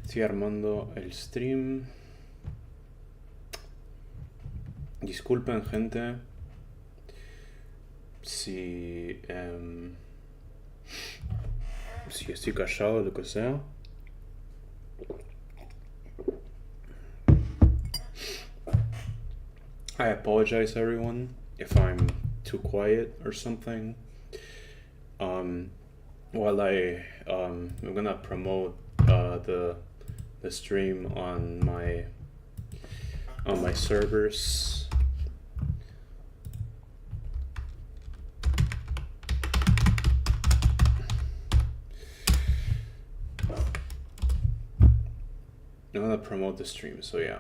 Estoy armando el stream. Disculpen, gente, si si estoy callado o lo que sea. I apologize, everyone, if I'm too quiet or something. While I'm gonna promote the stream on my servers. I'm gonna promote the stream, so yeah.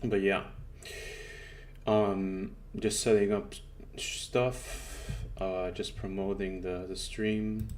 But yeah, just setting up stuff, just promoting the stream.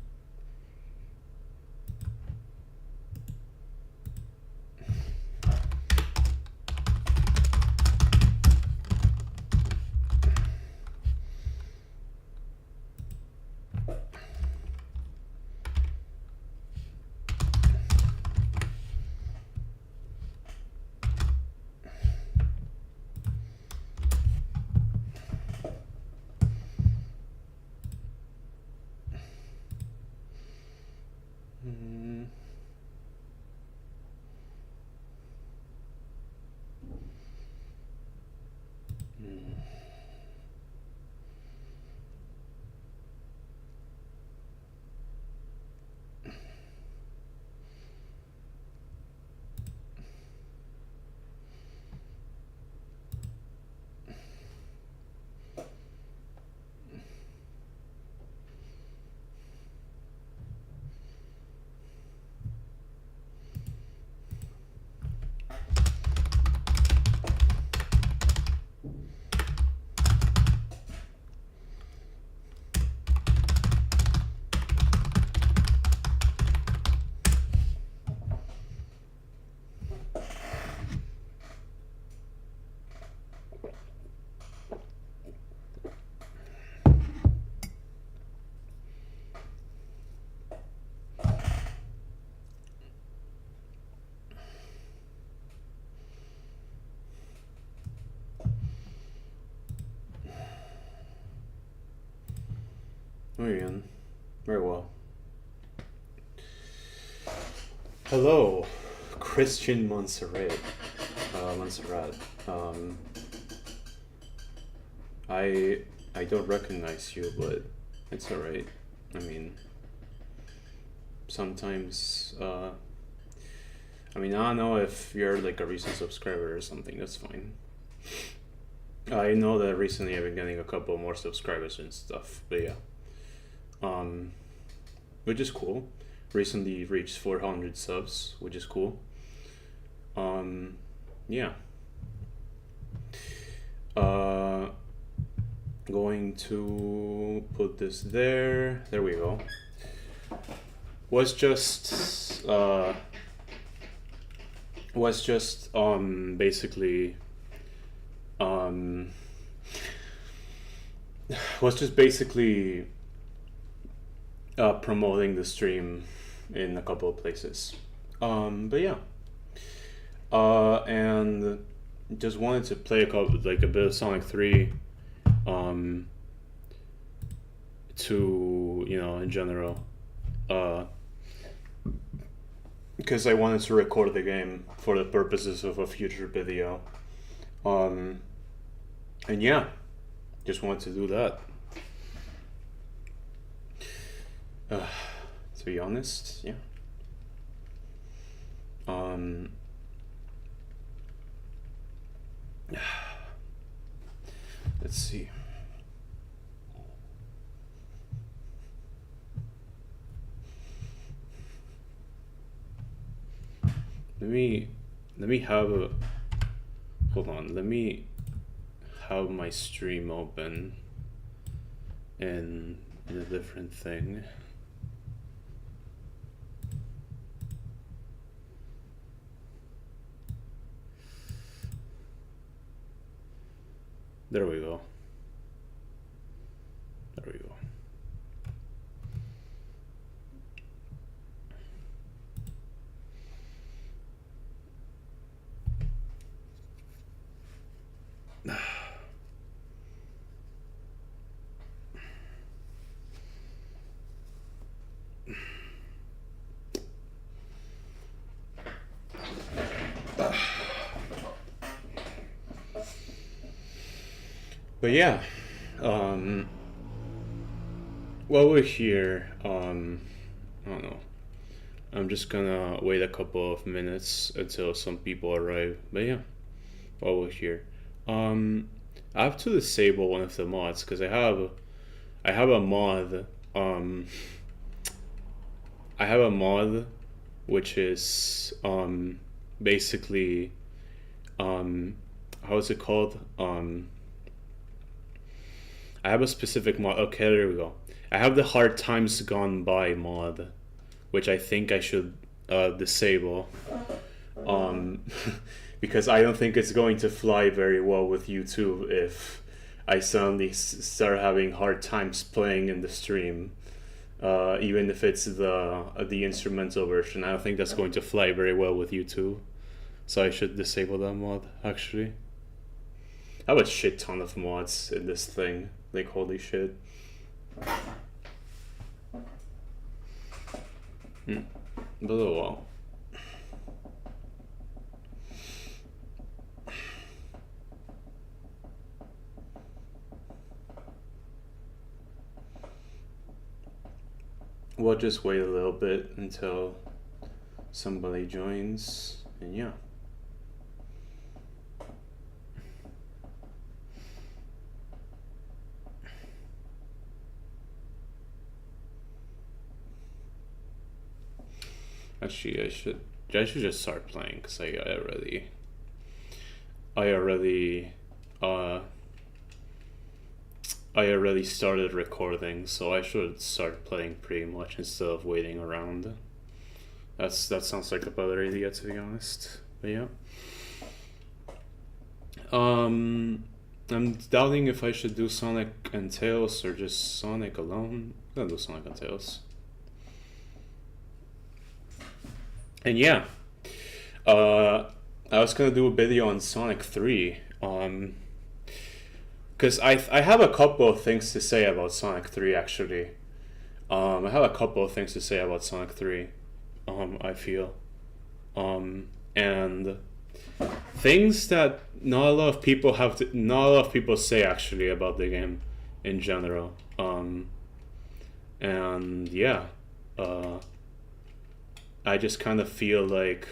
Muy bien. Very well. Hello, Christian Montserrat. I don't recognize you, but it's alright. I mean, sometimes, I don't know if you're like a recent subscriber or something, that's fine. I know that recently I've been getting a couple more subscribers and stuff, but yeah. Which is cool. Recently reached 400 subs, which is cool. Yeah. Going to put this there. There we go. Was just basically promoting the stream in a couple of places. But yeah. And just wanted to play a bit of Sonic 3 to, in general, because I wanted to record the game for the purposes of a future video. And yeah, just wanted to do that. To be honest, yeah. let's see. Let me have a, hold on, let me have my stream open in a different thing. There we go. There we go. But yeah, while we're here, I don't know. I'm just gonna wait a couple of minutes until some people arrive. But yeah, while we're here, I have to disable one of the mods because I have a mod. I have a mod which is basically how is it called? I have a specific mod. Okay, there we go. I have the Hard Times Gone By mod, which I think I should disable. Because I don't think it's going to fly very well with YouTube if I suddenly start having hard times playing in the stream. Even if it's the instrumental version, I don't think that's going to fly very well with YouTube. So I should disable that mod, actually. I have a shit ton of mods in this thing. Like, holy shit. But oh well. We'll just wait a little bit until somebody joins, and yeah. Actually, I should just start playing because I already started recording, so I should start playing pretty much instead of waiting around. That sounds like a better idea, to be honest. But yeah. I'm doubting if I should do Sonic and Tails or just Sonic alone. I'm gonna do Sonic and Tails. And yeah, I was gonna do a video on Sonic 3, because I have a couple of things to say about Sonic 3 actually. I have a couple of things to say about Sonic 3. I feel, and things that not a lot of people say actually about the game in general. And yeah, I just kind of feel like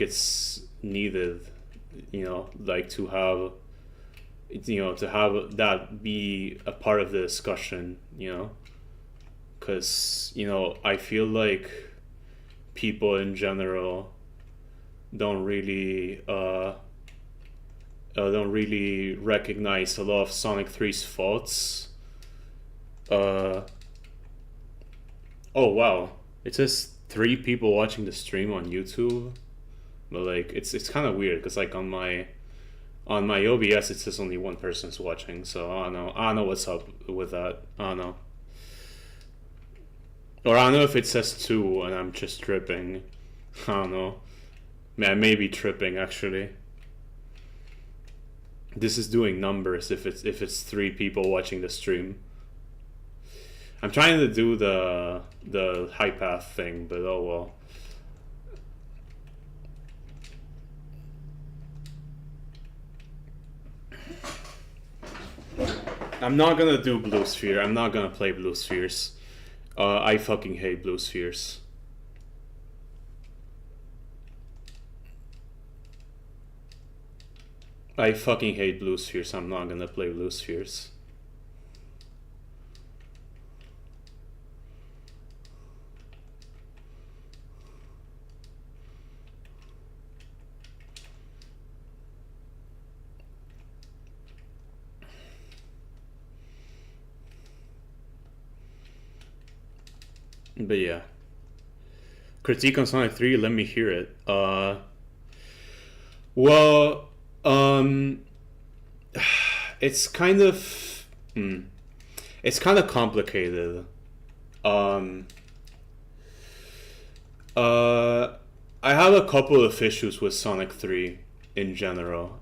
it's needed, like to have that be a part of the discussion, because I feel like people in general don't really recognize a lot of Sonic 3's faults. Oh wow, it says 3 people watching the stream on YouTube, but like it's kind of weird because like on my OBS it says only 1 person's watching, so I don't know what's up with that. I don't know, or I don't know if it says 2 and I'm just tripping. I don't know. I may be tripping actually. This is doing numbers if it's 3 people watching the stream. I'm trying to do the high path thing, but oh well. I'm not gonna do Blue Sphere. I'm not gonna play Blue Spheres. I fucking hate Blue Spheres. I fucking hate Blue Spheres. I'm not gonna play Blue Spheres. But yeah. Critique on Sonic 3, let me hear it. Well, it's kind of it's kind of complicated. Um I have a couple of issues with Sonic 3 in general.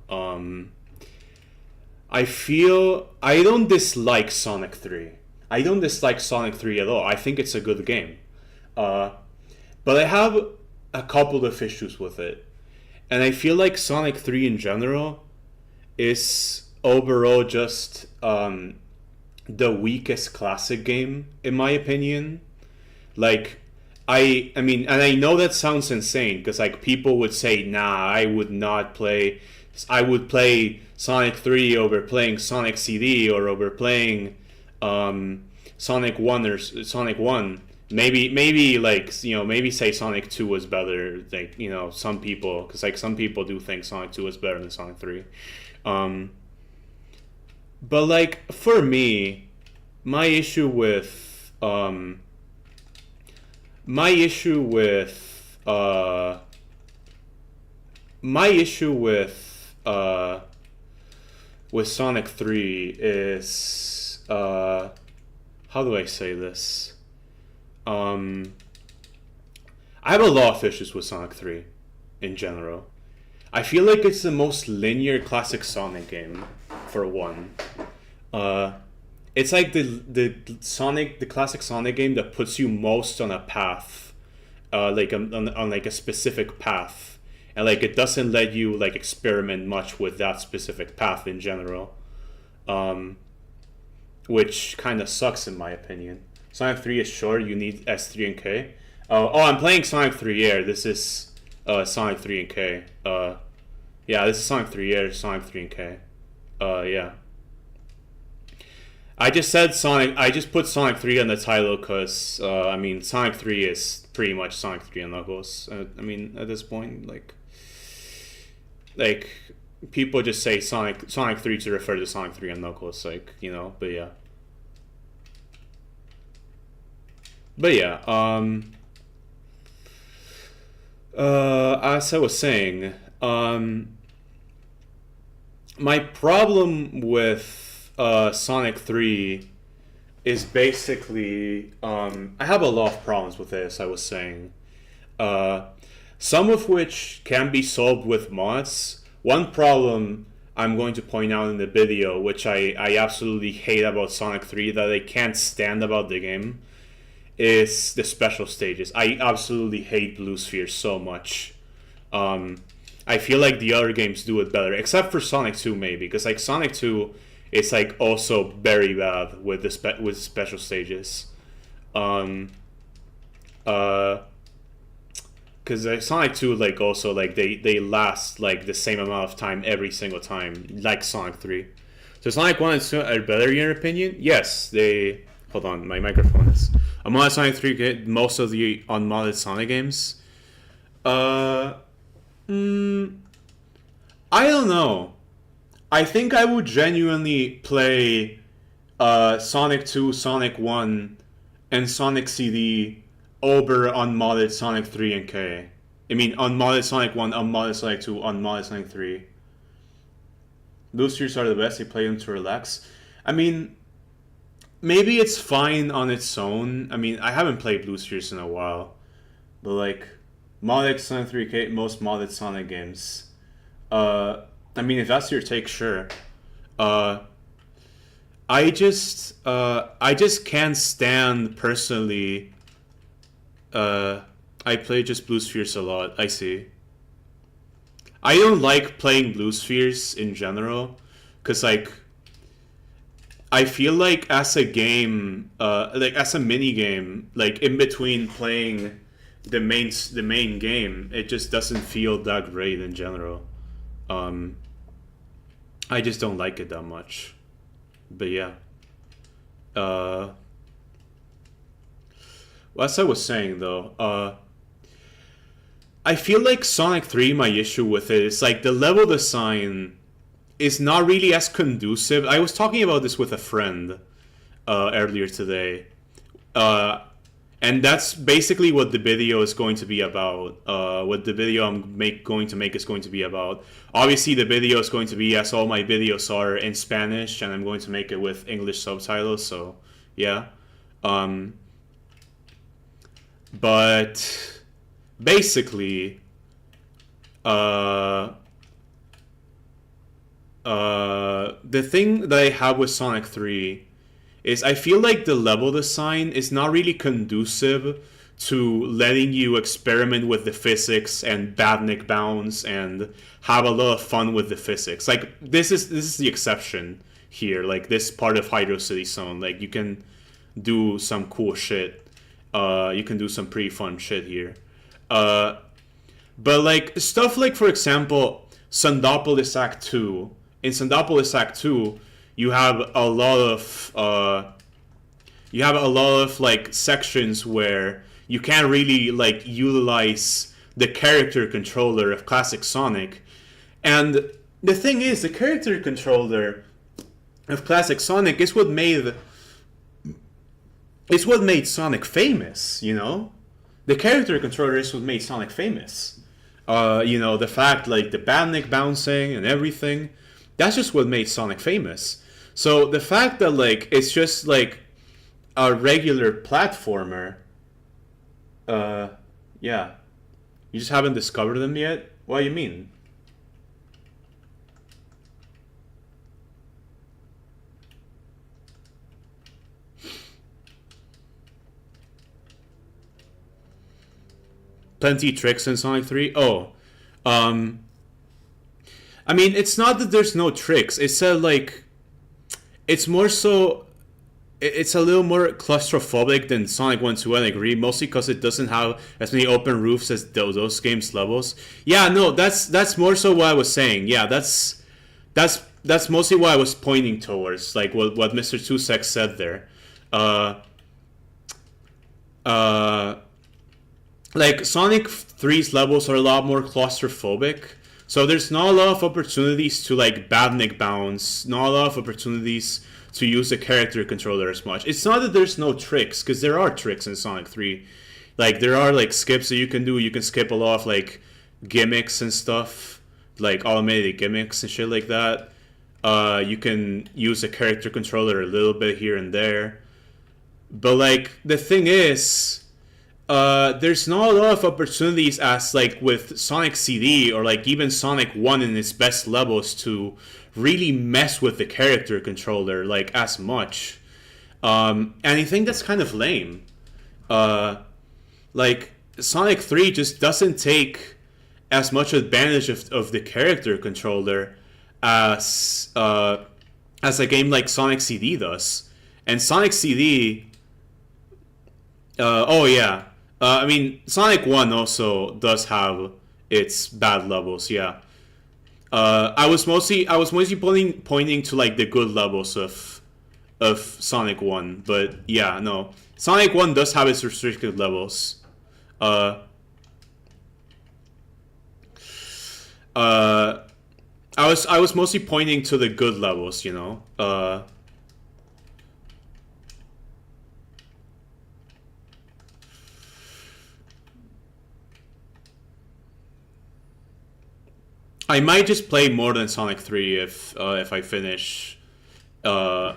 I feel I don't dislike Sonic 3. I don't dislike Sonic 3 at all. I think it's a good game. But I have a couple of issues with it. And I feel like Sonic 3 in general is overall just the weakest classic game, in my opinion. Like, I mean, and I know that sounds insane, because like people would say, nah, I would play Sonic 3 over playing Sonic CD or over playing Sonic 1 or Sonic 1. Maybe like, you know, maybe say Sonic 2 was better. Like, you know, some people, because like some people do think Sonic 2 is better than Sonic 3. But like for me, my issue with my issue with Sonic 3 is how do I say this? I have a lot of issues with Sonic 3 in general. I feel like it's the most linear classic Sonic game, for one. It's like the classic Sonic game that puts you most on a path, like on like a specific path, and like it doesn't let you like experiment much with that specific path in general, which kind of sucks in my opinion. Sonic 3 is short. You need S3 and K. I'm playing Sonic 3 Air. This is Sonic 3 and K. Yeah, this is Sonic 3 Air, Sonic 3 and K. Yeah. I just said Sonic. I just put Sonic 3 on the title because I mean Sonic 3 is pretty much Sonic 3 and Knuckles. I mean at this point, like people just say Sonic 3 to refer to Sonic 3 and Knuckles, like, you know. But yeah. But yeah. As I was saying, my problem with Sonic 3 is basically I have a lot of problems with it, as I was saying. Some of which can be solved with mods. One problem I'm going to point out in the video, which I absolutely hate about Sonic 3, that I can't stand about the game, is the special stages. I absolutely hate Blue Sphere so much. I feel like the other games do it better, except for Sonic 2 maybe, because like Sonic 2 is like also very bad with the with special stages. Because like Sonic 2 like also like they last like the same amount of time every single time, like Sonic 3. So Sonic 1 and 2 are better in your opinion? Yes, they. Hold on, my microphone is. Unmodded Sonic 3 get most of the unmodded Sonic games. I don't know. I think I would genuinely play Sonic 2, Sonic 1, and Sonic CD over unmodded Sonic 3 and K. I mean, unmodded Sonic 1, unmodded Sonic 2, unmodded Sonic 3. Those series are the best. You play them to relax. I mean, maybe it's fine on its own. I mean, I haven't played Blue Spheres in a while. But like, modded Sonic 3K, most modded Sonic games. I mean, if that's your take, sure. I just can't stand personally. I play just Blue Spheres a lot. I see. I don't like playing Blue Spheres in general, cause like I feel like as a game, like as a mini game, like in between playing the main game, it just doesn't feel that great in general. Um, I just don't like it that much. But yeah, uh, as I was saying though, I feel like Sonic 3, my issue with it is like the level design is not really as conducive. I was talking about this with a friend earlier today. Uh, and that's basically what the video is going to be about. What the video going to make is going to be about. Obviously, the video is going to be, as all my videos are, in Spanish, and I'm going to make it with English subtitles. So, yeah. But basically, the thing that I have with Sonic 3 is I feel like the level design is not really conducive to letting you experiment with the physics and badnik bounce and have a lot of fun with the physics. Like this is the exception here. Like this part of Hydro City Zone, like you can do some cool shit. You can do some pretty fun shit here. But like stuff like, for example, Sandopolis Act 2. In Sandopolis Act 2, you have a lot of like sections where you can't really like utilize the character controller of classic Sonic. And the thing is, the character controller of classic Sonic is what made Sonic famous, you know? The character controller is what made Sonic famous. The fact, like, the badnik bouncing and everything, that's just what made Sonic famous. So the fact that, like, it's just, like, a regular platformer, yeah. You just haven't discovered them yet? What do you mean? Plenty tricks in Sonic 3? Oh. I mean, it's not that there's no tricks. It's like... It's more so... It's a little more claustrophobic than Sonic 1 2, I agree. Mostly because it doesn't have as many open roofs as those games' levels. Yeah, no, that's more so what I was saying. Yeah, that's mostly what I was pointing towards. Like what Mr. Tusek said there. Like Sonic 3's levels are a lot more claustrophobic, so there's not a lot of opportunities to like badnik bounce, not a lot of opportunities to use the character controller as much. It's not that there's no tricks, because there are tricks in Sonic 3. Like there are like skips that you can do. You can skip a lot of like gimmicks and stuff, like automated gimmicks and shit like that. You can use the character controller a little bit here and there, but like the thing is. There's not a lot of opportunities as like with Sonic CD or like even Sonic 1 in its best levels to really mess with the character controller like as much. And I think that's kind of lame. Like Sonic 3 just doesn't take as much advantage of the character controller as a game like Sonic CD does. And Sonic CD oh yeah. I mean, Sonic 1 also does have its bad levels, yeah. I was mostly pointing to like the good levels of Sonic 1, but yeah, no. Sonic 1 does have its restricted levels. I was mostly pointing to the good levels, you know. I might just play more than Sonic 3 if I finish if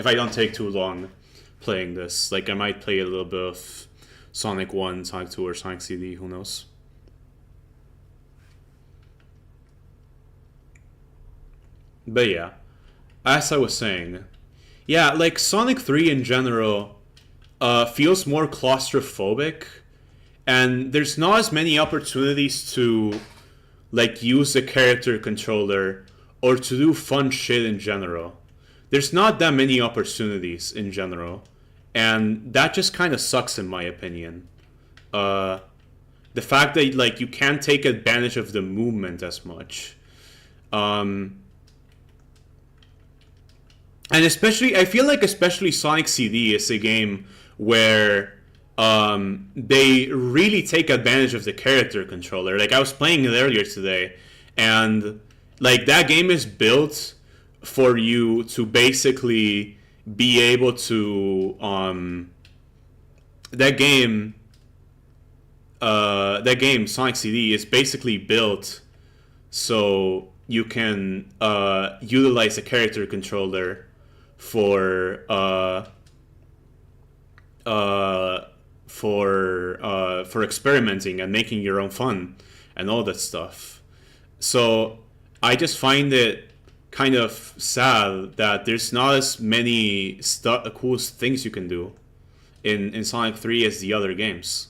I don't take too long playing this. Like I might play a little bit of Sonic 1, Sonic 2, or Sonic CD, who knows. But yeah, as I was saying, yeah, like Sonic 3 in general feels more claustrophobic, and there's not as many opportunities to like use the character controller or to do fun shit in general. There's not that many opportunities in general, and that just kind of sucks in my opinion. Uh, the fact that like you can't take advantage of the movement as much, and especially I feel like especially Sonic CD is a game where they really take advantage of the character controller. Like I was playing it earlier today, and like that game is built for you to basically be able to that game Sonic CD is basically built so you can utilize a character controller for for experimenting and making your own fun and all that stuff. So I just find it kind of sad that there's not as many cool things you can do in Sonic 3 as the other games.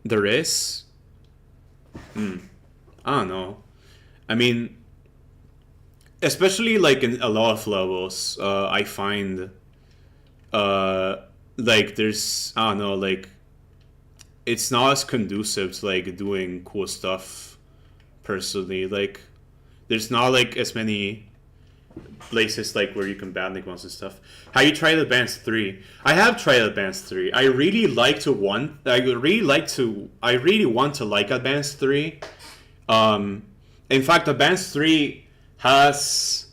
There is? I don't know. I mean, especially like in a lot of levels, I find like there's, I don't know, like it's not as conducive to like doing cool stuff personally. Like there's not like as many places like where you can ban like monsters and stuff. Have you tried Advanced 3? I have tried Advanced 3. I really want to like Advanced 3. In fact, Advanced 3 has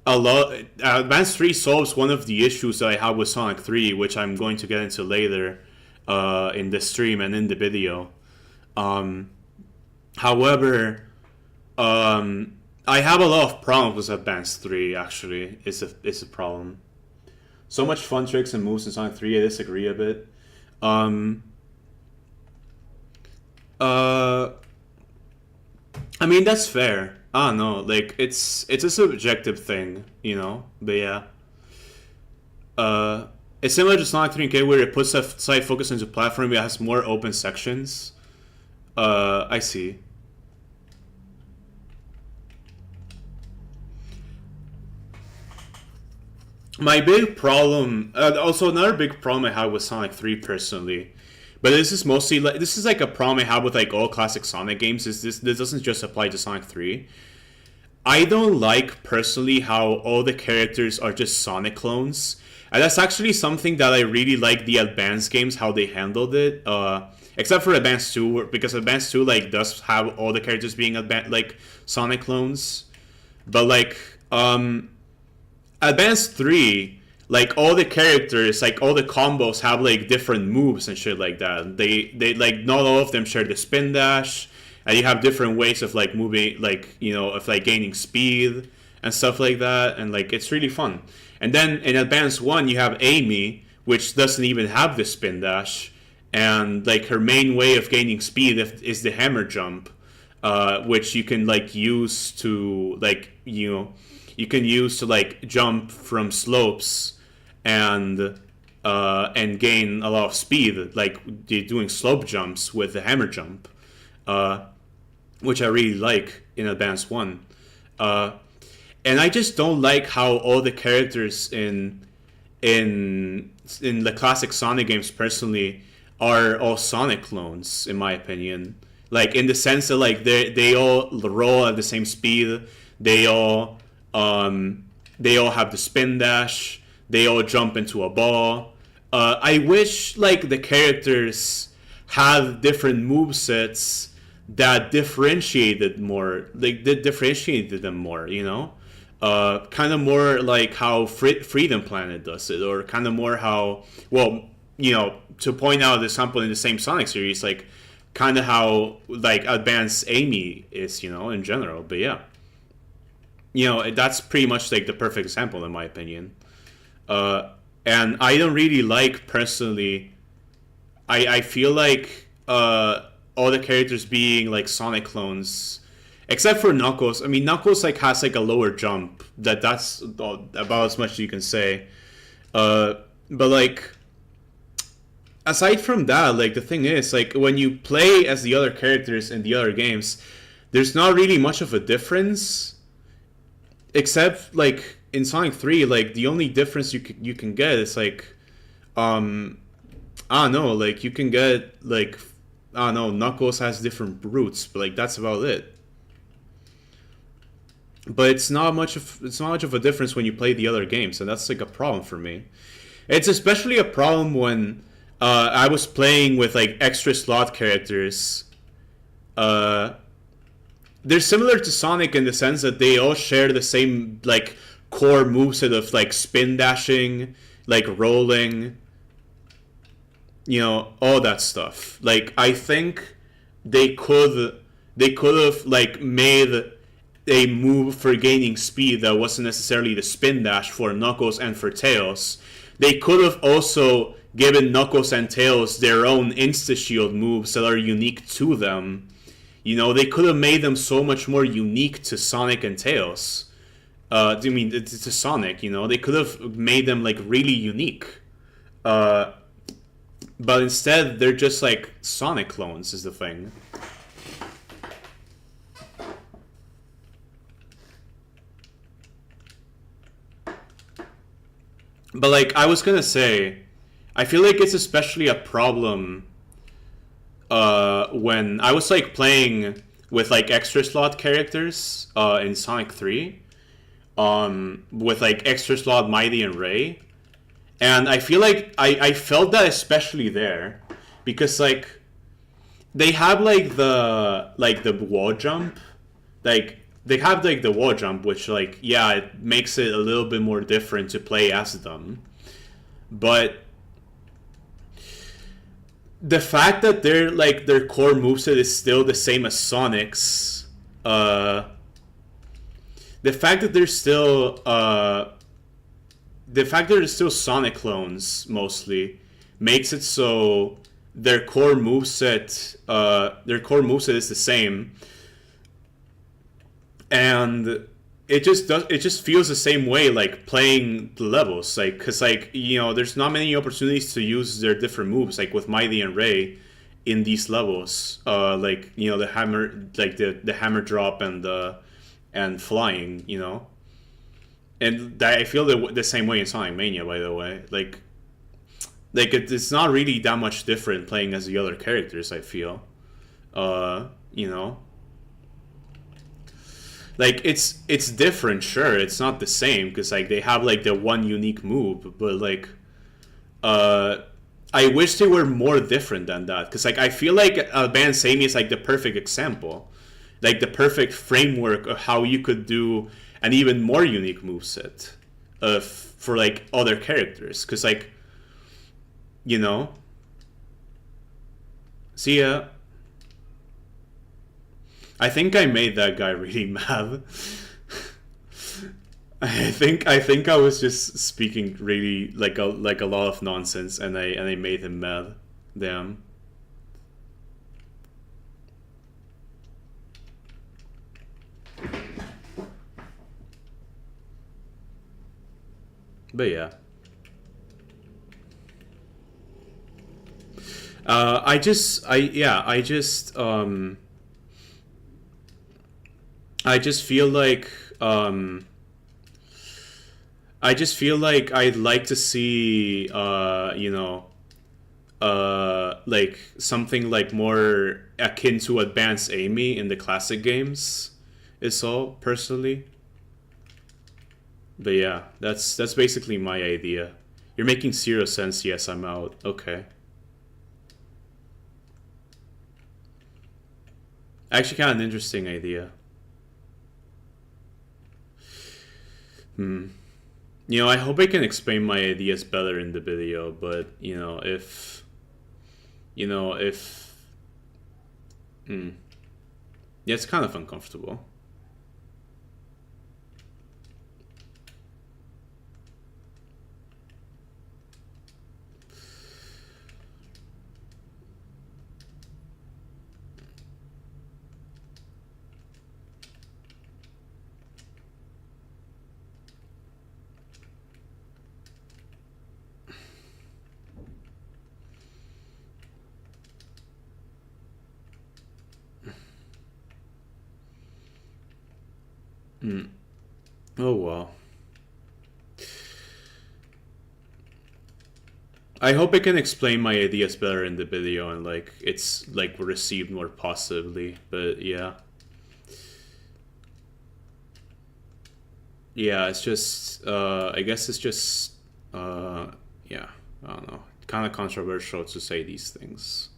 a lot. Advanced 3 solves one of the issues that I have with Sonic 3, which I'm going to get into later in the stream and in the video. However, I have a lot of problems with Advanced 3, actually. It's a problem. So much fun tricks and moves in Sonic 3, I disagree a bit. I mean, that's fair. I don't know, like, it's a subjective thing, you know? But yeah. It's similar to Sonic 3K where it puts a side focus into platforming, but it has more open sections. I see. My big problem, also another big problem I have with Sonic 3 personally, but this is mostly like this is like a problem I have with like all classic Sonic games. Is this doesn't just apply to Sonic 3. I don't like personally how all the characters are just Sonic clones, and that's actually something that I really like the Advanced games how they handled it. Except for Advanced 2, because Advanced 2 like does have all the characters being like Sonic clones, but like Advanced 3, like all the characters, like all the combos have like different moves and shit like that. They like not all of them share the spin dash, and you have different ways of like moving, like, you know, of like gaining speed and stuff like that, and like it's really fun. And then in Advanced 1 you have Amy, which doesn't even have the spin dash, and like her main way of gaining speed is the hammer jump, which you can like use to like, you know, you can use to like jump from slopes and gain a lot of speed, like doing slope jumps with the hammer jump, which I really like in Advanced 1. And I just don't like how all the characters in the classic Sonic games personally are all Sonic clones, in my opinion. Like in the sense that like they all roll at the same speed, they all have the spin dash, they all jump into a ball. I wish like the characters had different movesets that differentiated more, like that differentiated them more, you know? Kind of more like how Freedom Planet does it, or kind of more how, well, you know, to point out an example in the same Sonic series, like kind of how like Advanced Amy is, you know, in general. But yeah, you know, that's pretty much like the perfect example in my opinion. And I don't really like personally. I feel like all the characters being like Sonic clones, except for Knuckles. I mean, Knuckles like has like a lower jump. That's about as much as you can say. But like, aside from that, like the thing is, like when you play as the other characters in the other games, there's not really much of a difference except like in Sonic 3, like the only difference you can get is like um I don't know, like you can get like I don't know, Knuckles has different roots, but like that's about it. But it's not much of a difference when you play the other games, and that's like a problem for me. It's especially a problem when I was playing with like extra slot characters. Uh, they're similar to Sonic in the sense that they all share the same like core moveset of like spin dashing, like rolling, all that stuff. Like I think they could they could have like made a move for gaining speed that wasn't necessarily the spin dash for Knuckles and for Tails. They could have also given Knuckles and Tails their own insta shield moves that are unique to them. They could have made them so much more unique to Sonic and Tails. I mean, to Sonic, they could have made them like really unique. Uh, but instead, they're just like Sonic clones, is the thing. But like I was gonna say, I feel like it's especially a problem when I was like playing with like extra slot characters in Sonic 3, with like extra slot Mighty and Ray, and I feel like I felt that especially there because like they have like the wall jump, like they have like the wall jump, which like yeah, it makes it a little bit more different to play as them, but the fact that their core moveset is still the same as Sonic's, the fact that they're still the fact that they're still Sonic clones mostly makes it so their core moveset is the same, and it just feels the same way like playing the levels, like because like there's not many opportunities to use their different moves like with Mighty and Ray in these levels, like the hammer, like the hammer drop and flying, and that I feel the same way in Sonic Mania, by the way. It's not really that much different playing as the other characters, I feel. You know like it's different, sure, it's not the same because like they have like the one unique move, but like uh I wish they were more different than that because like I feel like Advanced Amy is like the perfect example, like the perfect framework of how you could do an even more unique moveset of for like other characters because like you know see I think I made that guy really mad. I think I was just speaking really like a lot of nonsense, and I made him mad. Damn. But yeah. I just feel like I'd like to see like something like more akin to Advanced Amy in the classic games. Is all personally. But yeah, that's basically my idea. You're making zero sense. Yes, I'm out. Okay. Actually, kind of an interesting idea. Hmm. I hope I can explain my ideas better in the video, but if hmm. Yeah, it's kind of uncomfortable. Oh well. I hope I can explain my ideas better in the video and like it's like received more positively. But yeah. Yeah, it's just I guess it's just yeah, I don't know. Kind of controversial to say these things.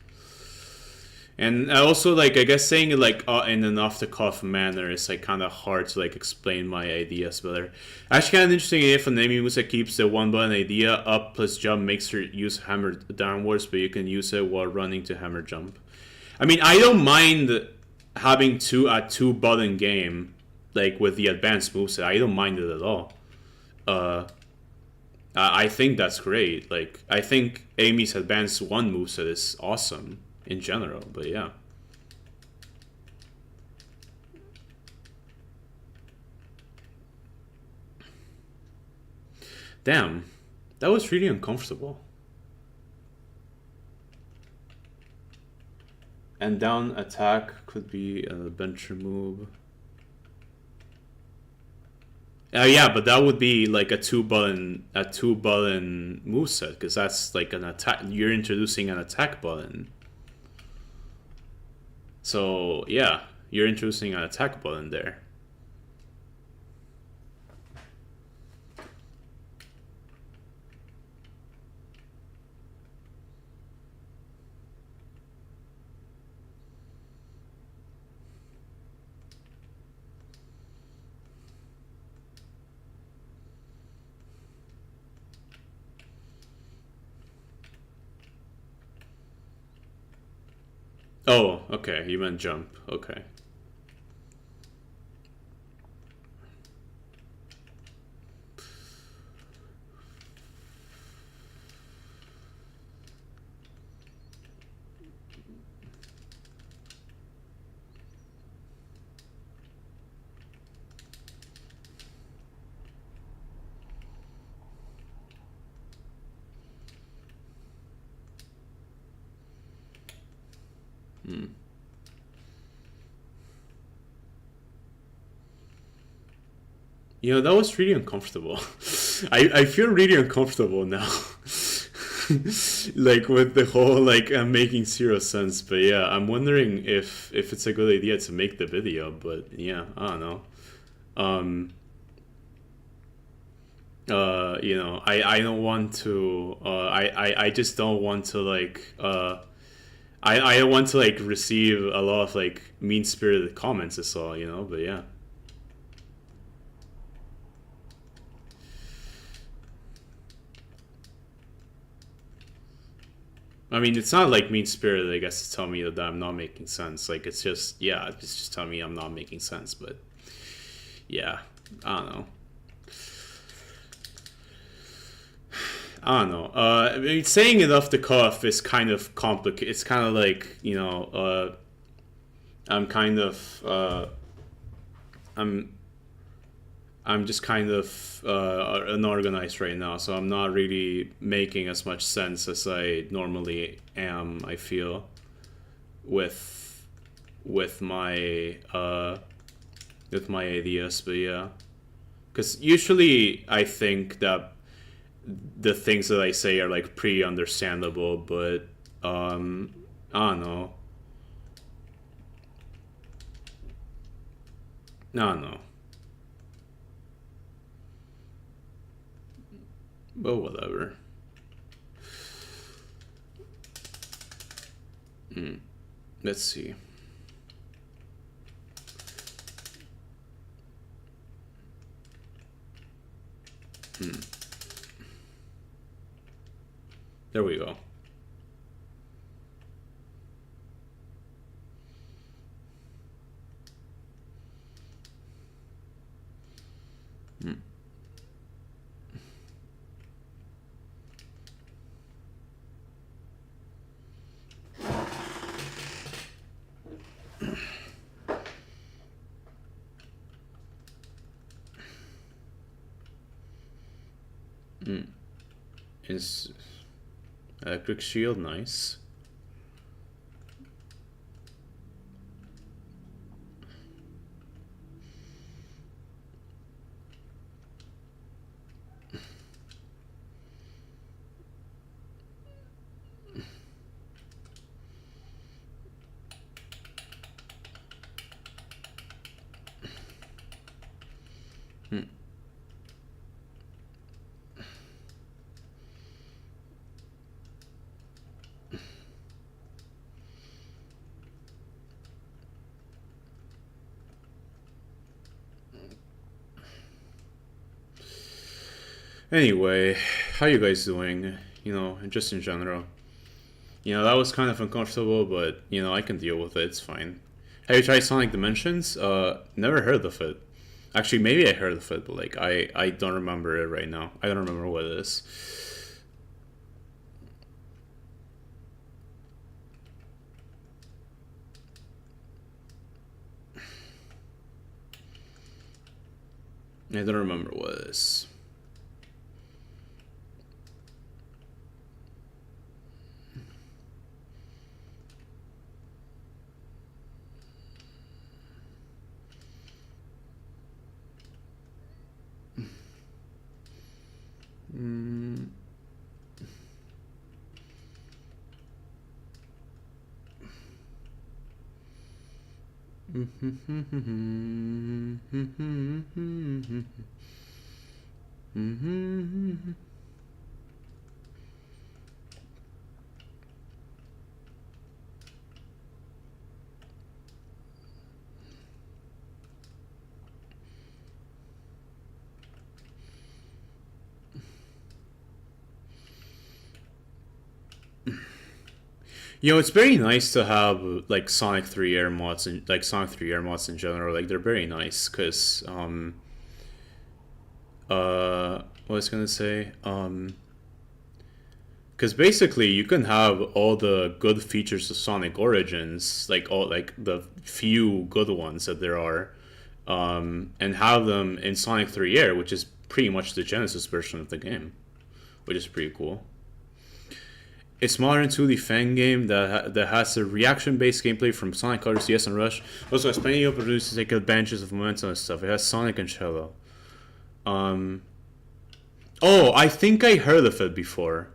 And also, like, I guess saying it like in an off-the-cuff manner is like kind of hard to like explain my ideas better. Actually, kind of interesting if an enemy Musa keeps the one button idea up plus jump makes her use hammer downwards, but you can use it while running to hammer jump. I mean, I don't mind having a two button game like with the advanced moveset. I don't mind it at all. Uh, I think that's great. Like, I think Amy's advanced one moveset is awesome in general, but yeah. Damn, that was really uncomfortable. And down attack could be an adventure move. Yeah, but that would be like a two button moveset because that's like an attack. You're introducing an attack button. So yeah, you're introducing an attack button there. Oh, okay. You meant jump. Okay. Hmm. You know, that was really uncomfortable. I feel really uncomfortable now. Like with the whole like I'm making zero sense, but yeah, I'm wondering if it's a good idea to make the video, but yeah, I don't know. Um you know, I don't want to I just don't want to like I don't want to like receive a lot of like mean spirited comments as well, you know, but yeah. I mean, it's not like mean spirited, I guess, to tell me that I'm not making sense. Like, it's just, yeah, it's just telling me I'm not making sense. But yeah, I don't know. I don't know. I mean, saying it off the cuff is kind of complicated. It's kind of like, you know, I'm kind of, I'm I'm just kind of unorganized right now, so I'm not really making as much sense as I normally am. I feel with my ideas, but yeah, because usually I think that the things that I say are like pretty understandable, but I don't know. I don't know. But whatever. Let's see. There we go. Is electric shield nice? Hmm. Anyway, how you guys doing? You know, just in general. You know, that was kind of uncomfortable, but, you know, I can deal with it. It's fine. Have you tried Sonic Dimensions? Never heard of it. Actually, maybe I heard of it, but, like, I don't remember it right now. I don't remember what it is. I don't remember what it is. You know, it's very nice to have like Sonic 3 air mods and like Sonic 3 air mods in general. Like they're very nice because what was I gonna say because basically you can have all the good features of Sonic Origins, like all like the few good ones that there are, and have them in Sonic 3 Air, which is pretty much the Genesis version of the game, which is pretty cool. It's modern 2D fan game that has a reaction-based gameplay from Sonic Colors, DS, and Rush. Also has plenty of opportunities to take advantage of momentum and stuff. It has Sonic and Cello. Oh, I think I heard of it before.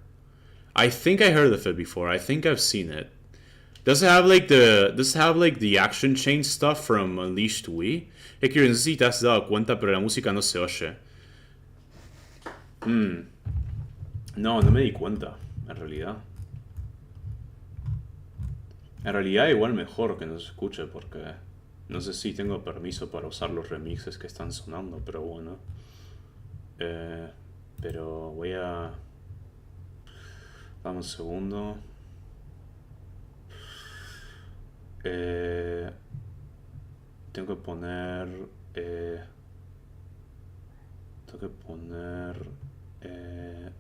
I think I've seen it. Does it have like the action chain stuff from Unleashed Wii? Es que no sé si te has dado cuenta, pero la música no se oye. No, no me di cuenta, en realidad. En realidad igual mejor que no se escuche porque no sé si tengo permiso para usar los remixes que están sonando, pero bueno. Pero voy a... Dame un segundo. Tengo que poner...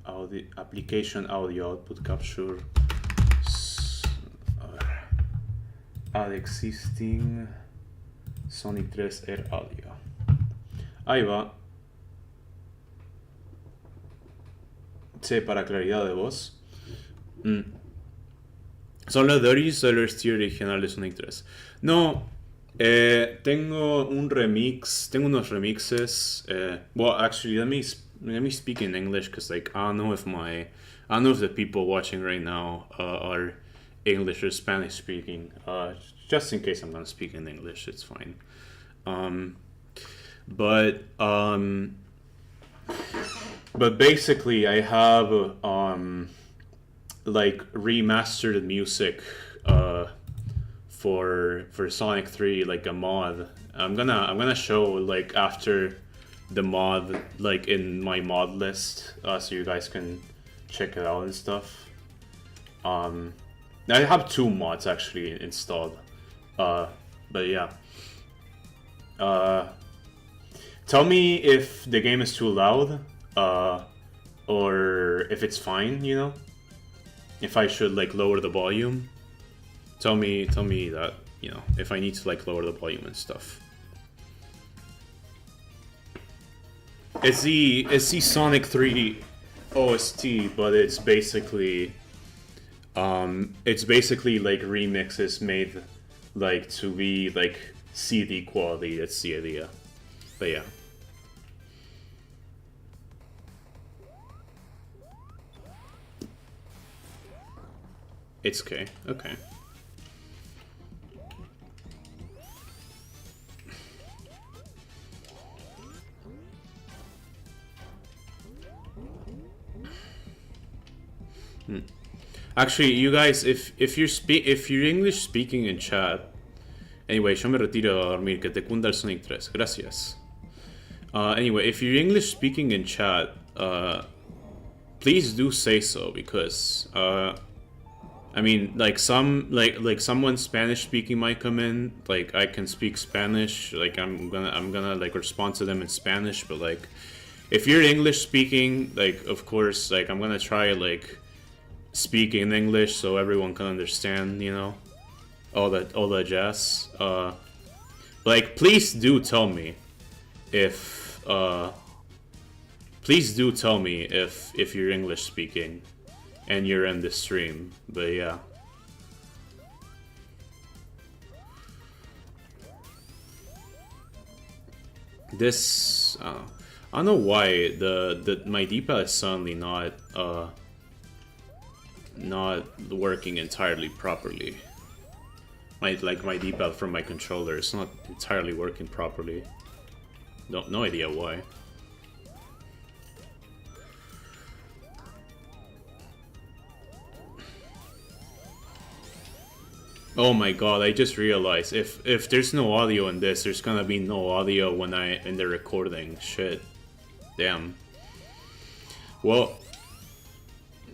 audio, application audio output capture. A ver. Add existing Sonic 3 Air Audio. Ahí va. Sí, para claridad de voz. Son los de Origins o los tier original de Sonic 3. No, tengo un remix. Tengo unos remixes. Well, actually, let me speak in English because, like, I don't know if the people watching right now are English or Spanish speaking. Just in case I'm gonna speak in English, it's fine. But basically, I have like remastered music for Sonic 3, like a mod. I'm gonna show like after the mod, like in my mod list, so you guys can check it out and stuff. I have 2 mods actually installed, but yeah. Tell me if the game is too loud, or if it's fine, you know? If I should like lower the volume. Tell me that, you know, if I need to like lower the volume and stuff. It's the Sonic 3 OST, but it's basically like remixes made like to be like CD quality. That's the idea. But yeah. It's okay. Okay. Actually, you guys, if you're English speaking in chat, anyway, yo me retiro a dormir, que te cunda el Sonic 3. Gracias. Anyway, if you're English speaking in chat, please do say so, because I mean, like someone Spanish speaking might come in. Like I can speak Spanish. Like I'm gonna like respond to them in Spanish. But like, if you're English speaking, like of course, like I'm gonna try like speak in English so everyone can understand. You know, all that jazz. Like please do tell me if please do tell me if you're English speaking and you're in the stream. But yeah. This I don't know why the my D-pad is suddenly not working entirely properly. My D-pad from my controller is not entirely working properly. No idea why. Oh my god, I just realized if there's no audio in this, there's gonna be no audio when in the recording. Shit. Damn. Well,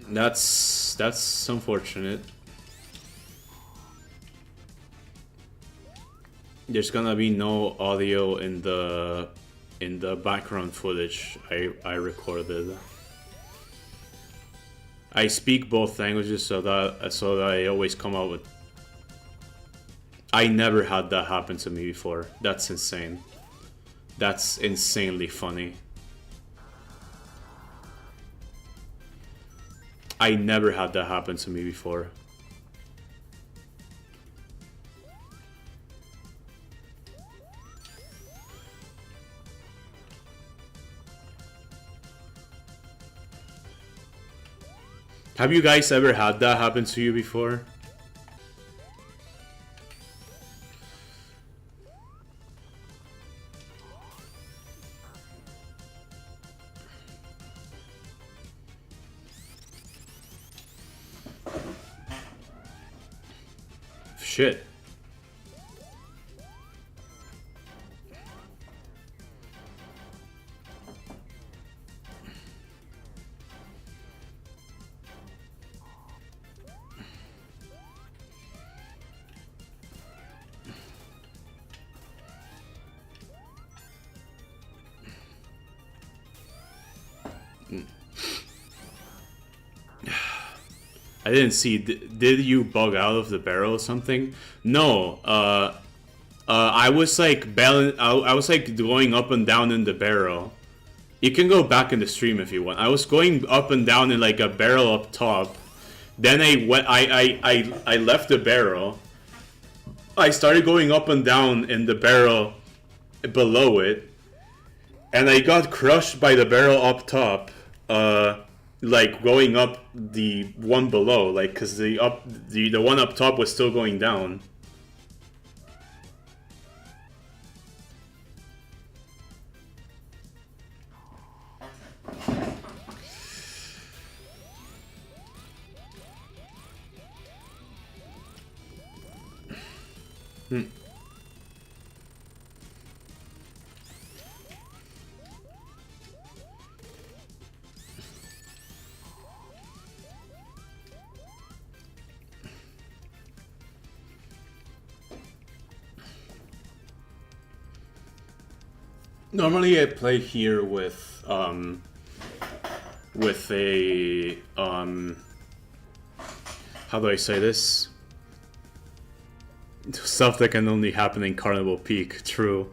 that's unfortunate. There's gonna be no audio in the background footage I recorded. I speak both languages so that I always come out with. I never had that happen to me before. That's insane. That's insanely funny. I never had that happen to me before. Have you guys ever had that happen to you before? Shit. I didn't see. Did you bug out of the barrel or something? No. I was like I was like going up and down in the barrel. You can go back in the stream if you want. I was going up and down in like a barrel up top. Then I left the barrel. I started going up and down in the barrel below it, and I got crushed by the barrel up top. Like going up the one below, like because the one up top was still going down. Normally I play here with a how do I say this? Stuff that can only happen in Carnival Peak. True.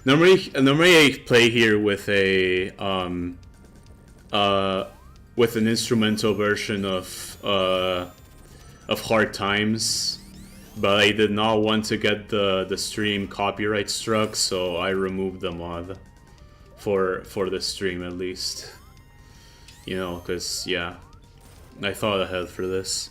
Normally I play here with a with an instrumental version of Hard Times. But I did not want to get the stream copyright struck, so I removed the mod for the stream at least. You know, because yeah, I thought ahead for this.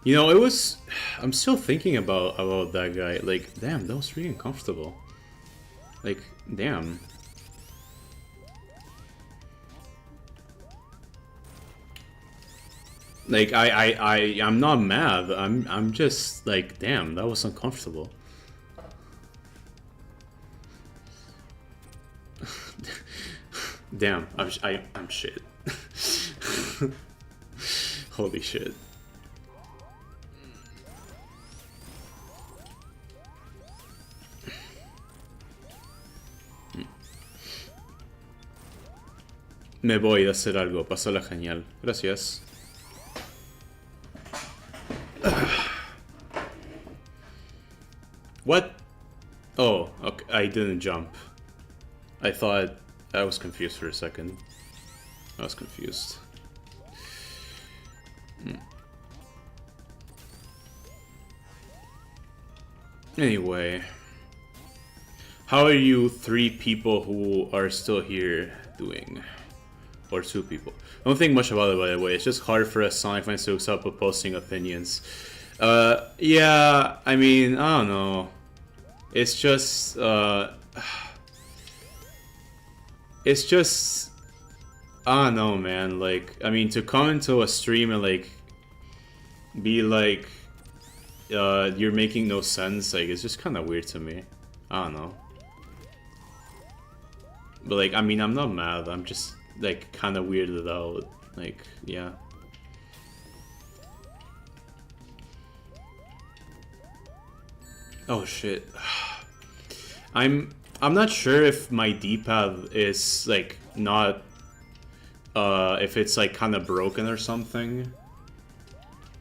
You know, it was. I'm still thinking about that guy. Like, damn, that was really uncomfortable. Like, damn. Like, I'm not mad. I'm just like, damn, that was uncomfortable. Damn, I'm shit. Holy shit. Me voy a hacer algo, pasó la genial. Gracias. What? Oh, okay, I didn't jump. I thought... I was confused for a second. I was confused. Anyway. How are you 3 people who are still here doing? Or 2 people. Don't think much about it, by the way. It's just hard for us Sonic fans to accept opposing opinions. Yeah, I mean, I don't know. It's just, it's just, I don't know, man. Like, I mean, to come into a stream and, like, be like, you're making no sense, like, it's just kind of weird to me. I don't know. But, like, I mean, I'm not mad. I'm just, like, kind of weirded out. Like, yeah. Oh, shit. I'm not sure if my D-pad is, like, not... if it's, like, kind of broken or something.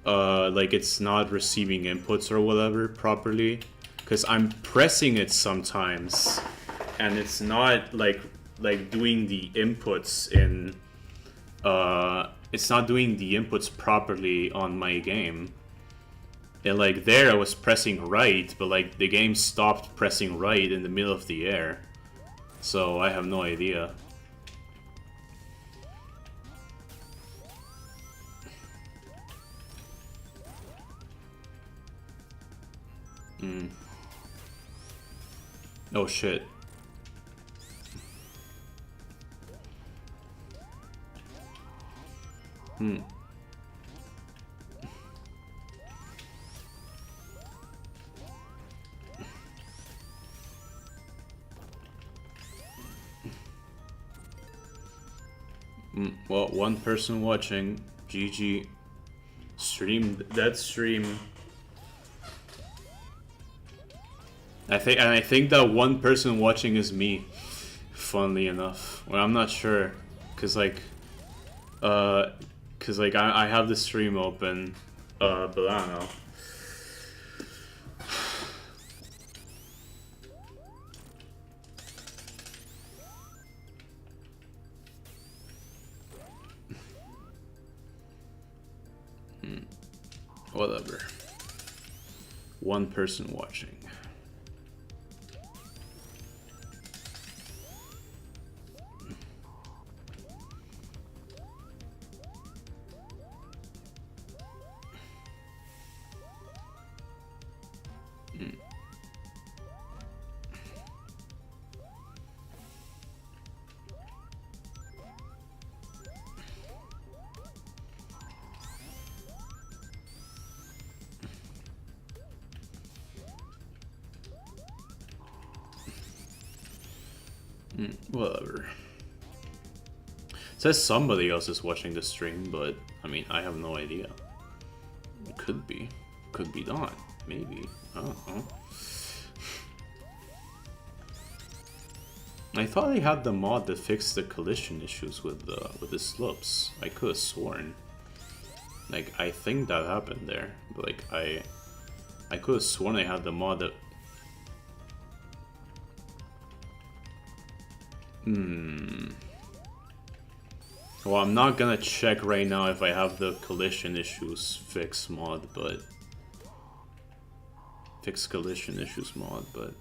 Like, it's not receiving inputs or whatever properly. Because I'm pressing it sometimes. And it's not, like doing the inputs in... it's not doing the inputs properly on my game. And, like, there I was pressing right, but, like, the game stopped pressing right in the middle of the air. So, I have no idea. Oh, shit. Well, 1 person watching. GG. Stream. That stream. I think that 1 person watching is me. Funnily enough. Well, I'm not sure. Cause like I have the stream open. But I don't know. Whatever. 1 person watching. Whatever. It says somebody else is watching the stream, but I mean, I have no idea. It could be. Could be not. Maybe. I don't know. I thought I had the mod that fixed the collision issues with the slopes. I could have sworn. Like, I think that happened there. But like, I could have sworn I had the mod that... Well, I'm not gonna check right now if I have the collision issues fix mod, but... Fix collision issues mod, but...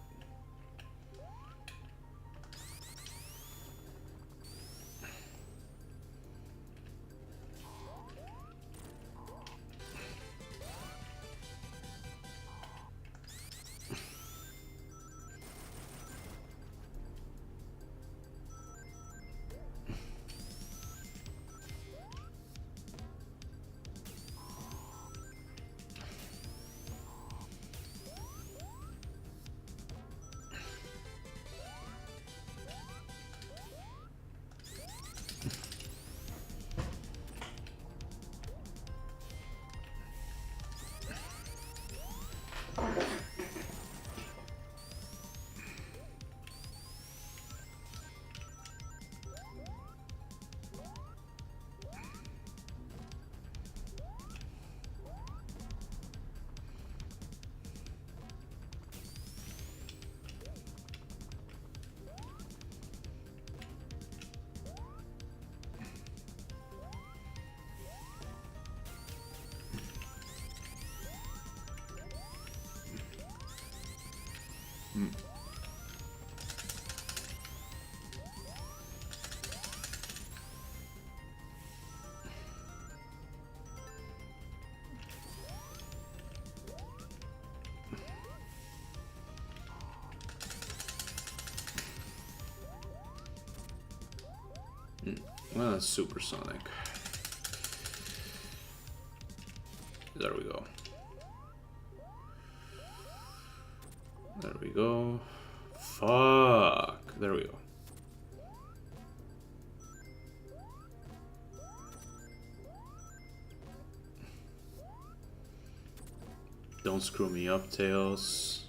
Hmm. Well, that's supersonic. There we go. There we go. Fuck. There we go. Don't screw me up, Tails.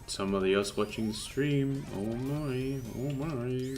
Somebody else watching the stream. Oh my, oh my.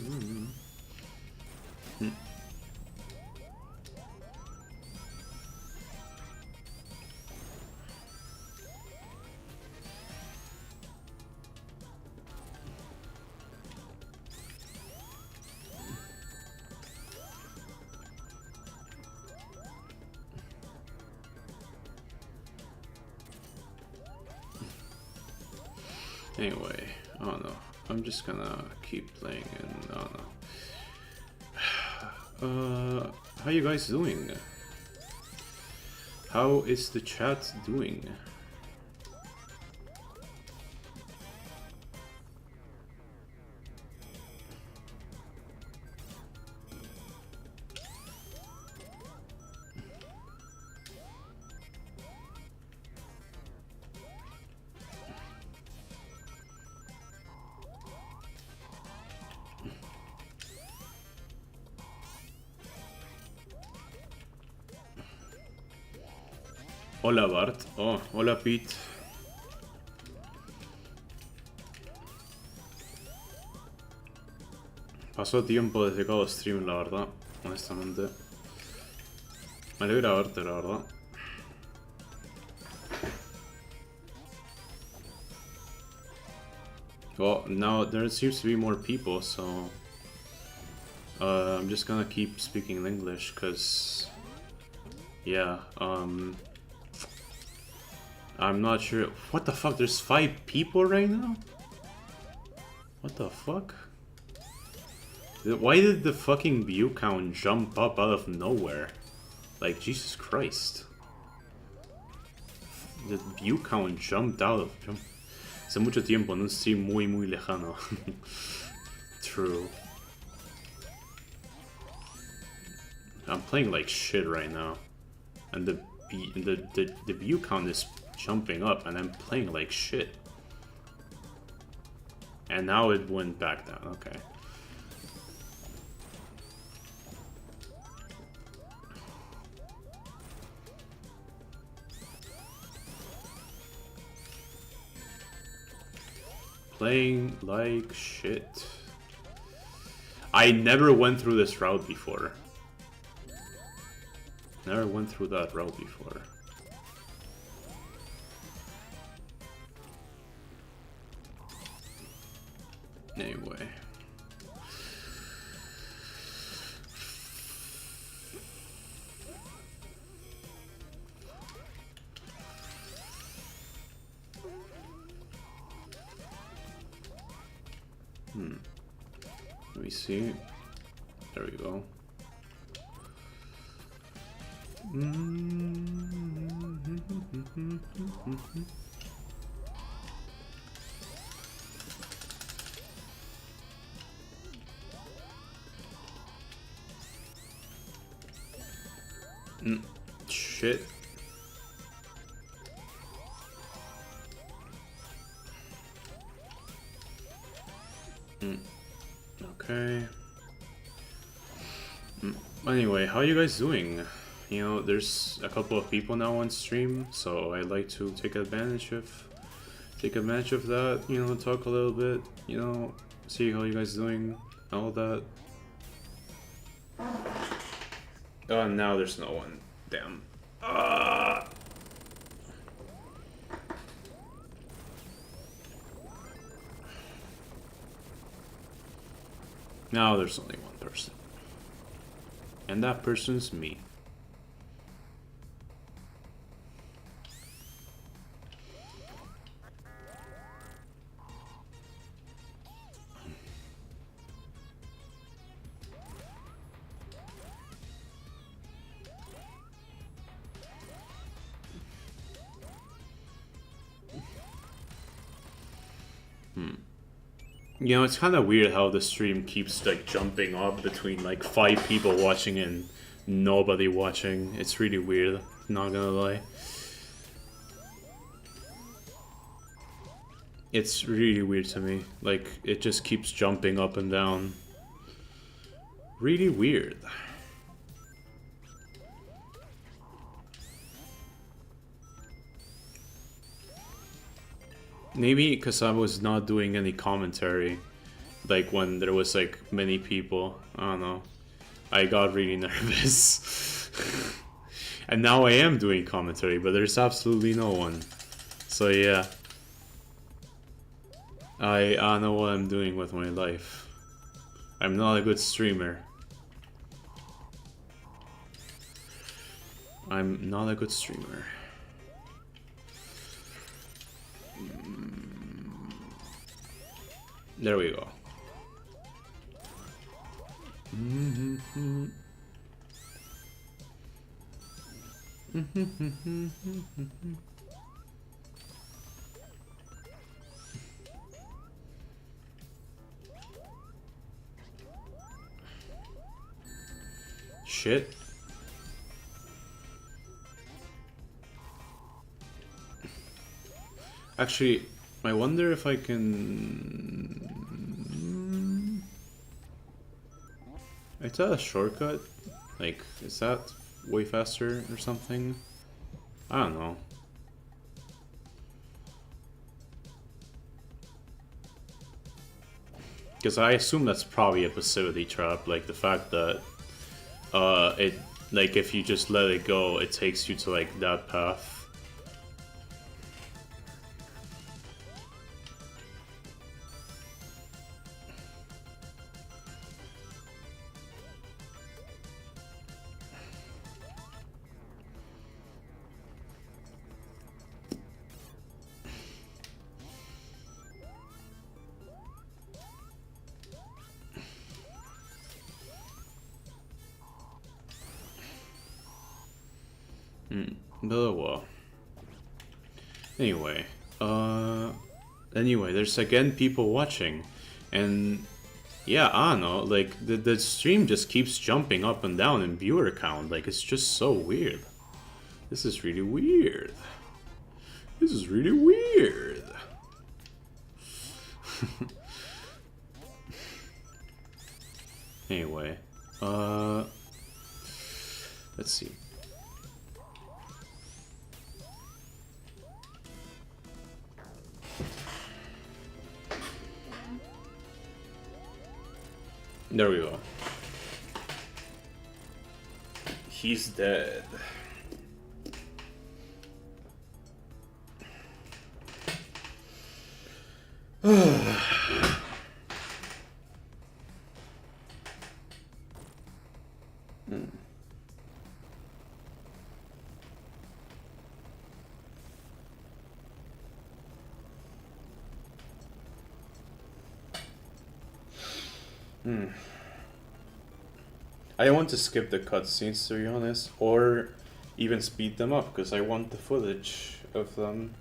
Anyway, I don't know. I'm just gonna keep playing and I don't know. How you guys doing? How is the chat doing? Hola Bart. Oh, hola Pete. Pasó tiempo desde cada stream, la verdad. Honestamente. Me alegra verte, la verdad. Well, now there seems to be more people, so... I'm just gonna keep speaking in English, cause... Yeah, I'm not sure. What the fuck? There's 5 people right now? What the fuck? Why did the fucking view count jump up out of nowhere? Like, Jesus Christ. The view count jumped out of... Hace mucho tiempo, no estoy muy lejano. True. I'm playing like shit right now. And the view count is jumping up and I'm playing like shit. And now it went back down, okay. Playing like shit. I never went through this route before. Never went through that route before. Anyway. Let me see. There we go. Shit. Okay. Anyway, how are you guys doing? You know, there's a couple of people now on stream, so I'd like to take advantage of that, you know, talk a little bit, you know, see how you guys doing, all that. Oh, now there's no one. Damn. Now there's only one person. And that person's me. You know, it's kind of weird how the stream keeps like jumping up between like 5 people watching and nobody watching. It's really weird, not gonna lie. It's really weird to me. Like, it just keeps jumping up and down. Really weird. Maybe because I was not doing any commentary, like when there was like many people. I don't know. I got really nervous. And now I am doing commentary, but there's absolutely no one. So yeah. I don't know what I'm doing with my life. I'm not a good streamer. I'm not a good streamer. There we go. Shit. Actually, I wonder if I can... Is that a shortcut? Like, is that way faster or something? I don't know. Because I assume that's probably a passivity trap, like the fact that it, like, if you just let it go, it takes you to like that path. But well. Anyway, there's again people watching, and yeah, I don't know, like the stream just keeps jumping up and down in viewer count. Like, it's just so weird. This is really weird. This is really weird. Anyway, let's see. There we go. He's dead. I want to skip the cutscenes, to be honest, or even speed them up, because I want the footage of them.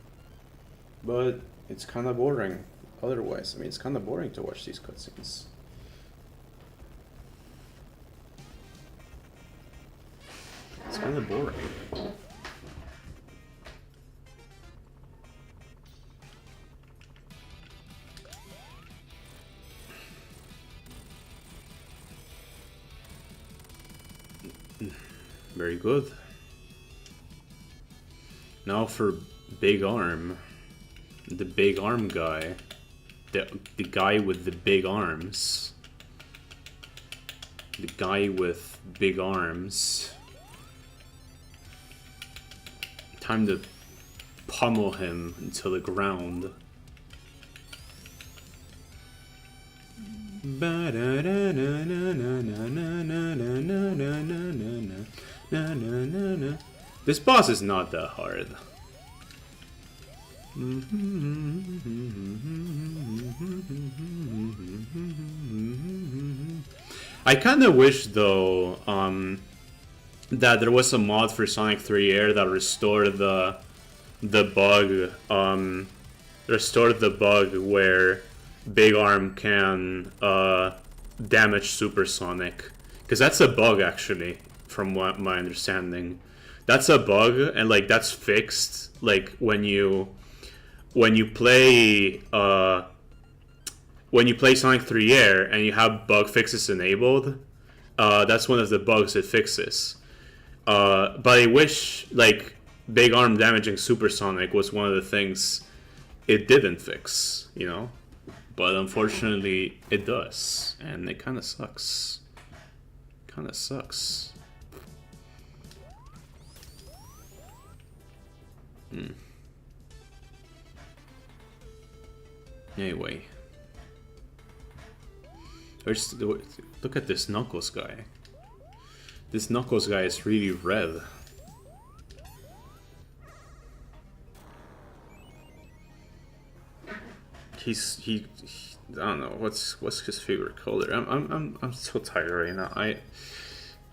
But it's kind of boring otherwise. I mean, it's kind of boring to watch these cutscenes. It's kind kind of boring. Very good. Now for big arm. The big arm guy. The guy with the big arms. The guy with big arms. Time to pummel him into the ground. This boss is not that hard. I kind of wish though that there was a mod for Sonic 3 Air that restored the bug where Big Arm can damage Supersonic, because that's a bug actually, from what my understanding. That's a bug, and like that's fixed. Like when you play Sonic 3 Air and you have bug fixes enabled, that's one of the bugs it fixes. But I wish like Big Arm damaging Supersonic was one of the things it didn't fix, you know? But unfortunately it does, and it kind of sucks. Kind of sucks. Anyway. Look at this Knuckles guy. This Knuckles guy is really red. He I don't know what's his favorite color. I'm so tired right now.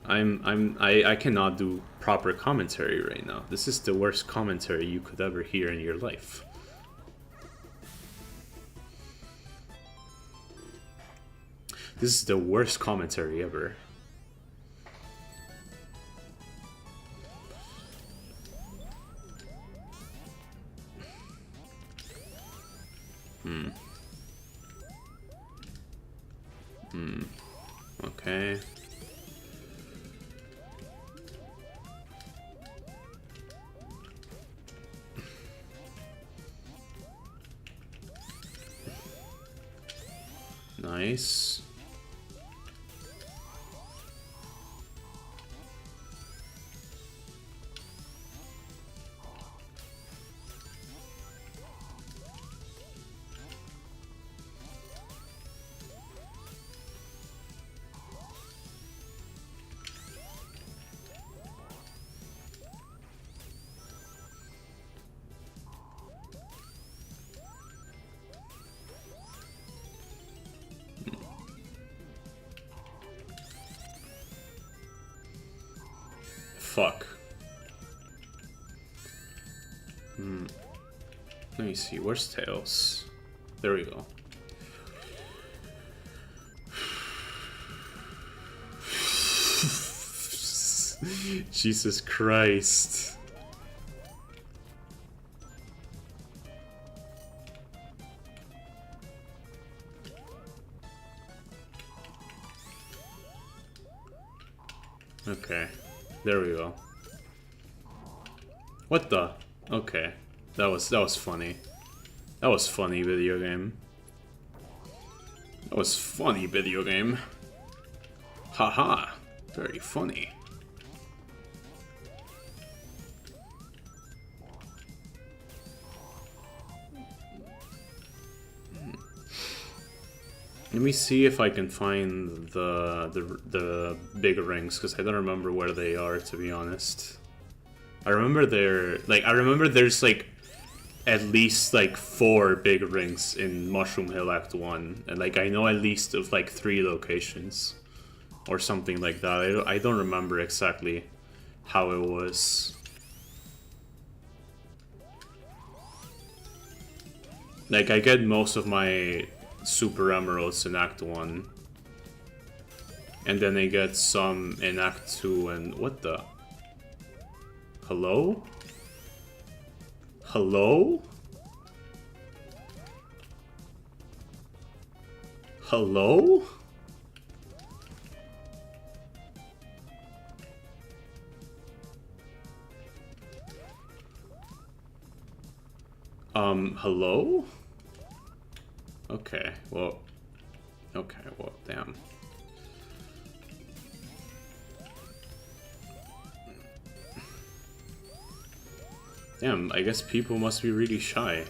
I cannot do proper commentary right now. This is the worst commentary you could ever hear in your life. This is the worst commentary ever. Okay. Nice. Fuck. Let me see, where's Tails? There we go. Jesus Christ. Okay. There we go. What the? Okay. That was funny. That was funny, video game. That was funny, video game. Haha. Very funny. Let me see if I can find the big rings, because I don't remember where they are, to be honest. I remember there's like at least like 4 big rings in Mushroom Hill Act 1, and like I know at least of like 3 locations or something like that. I don't remember exactly how it was. Like I get most of my Super Emeralds in Act 1. And then I get some in Act 2, and what the? Hello? Hello? Hello? Hello? Okay, well, damn. Damn, I guess people must be really shy.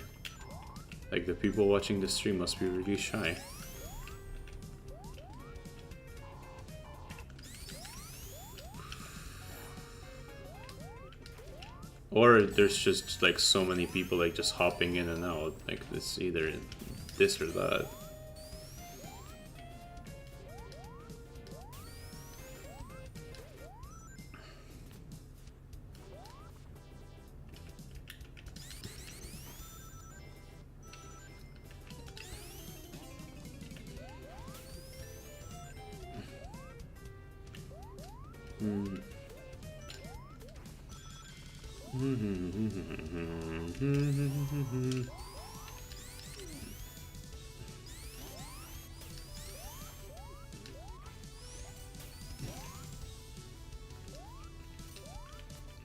Like, the people watching the stream must be really shy. Or there's just, like, so many people, like, just hopping in and out. Like, it's either this or that.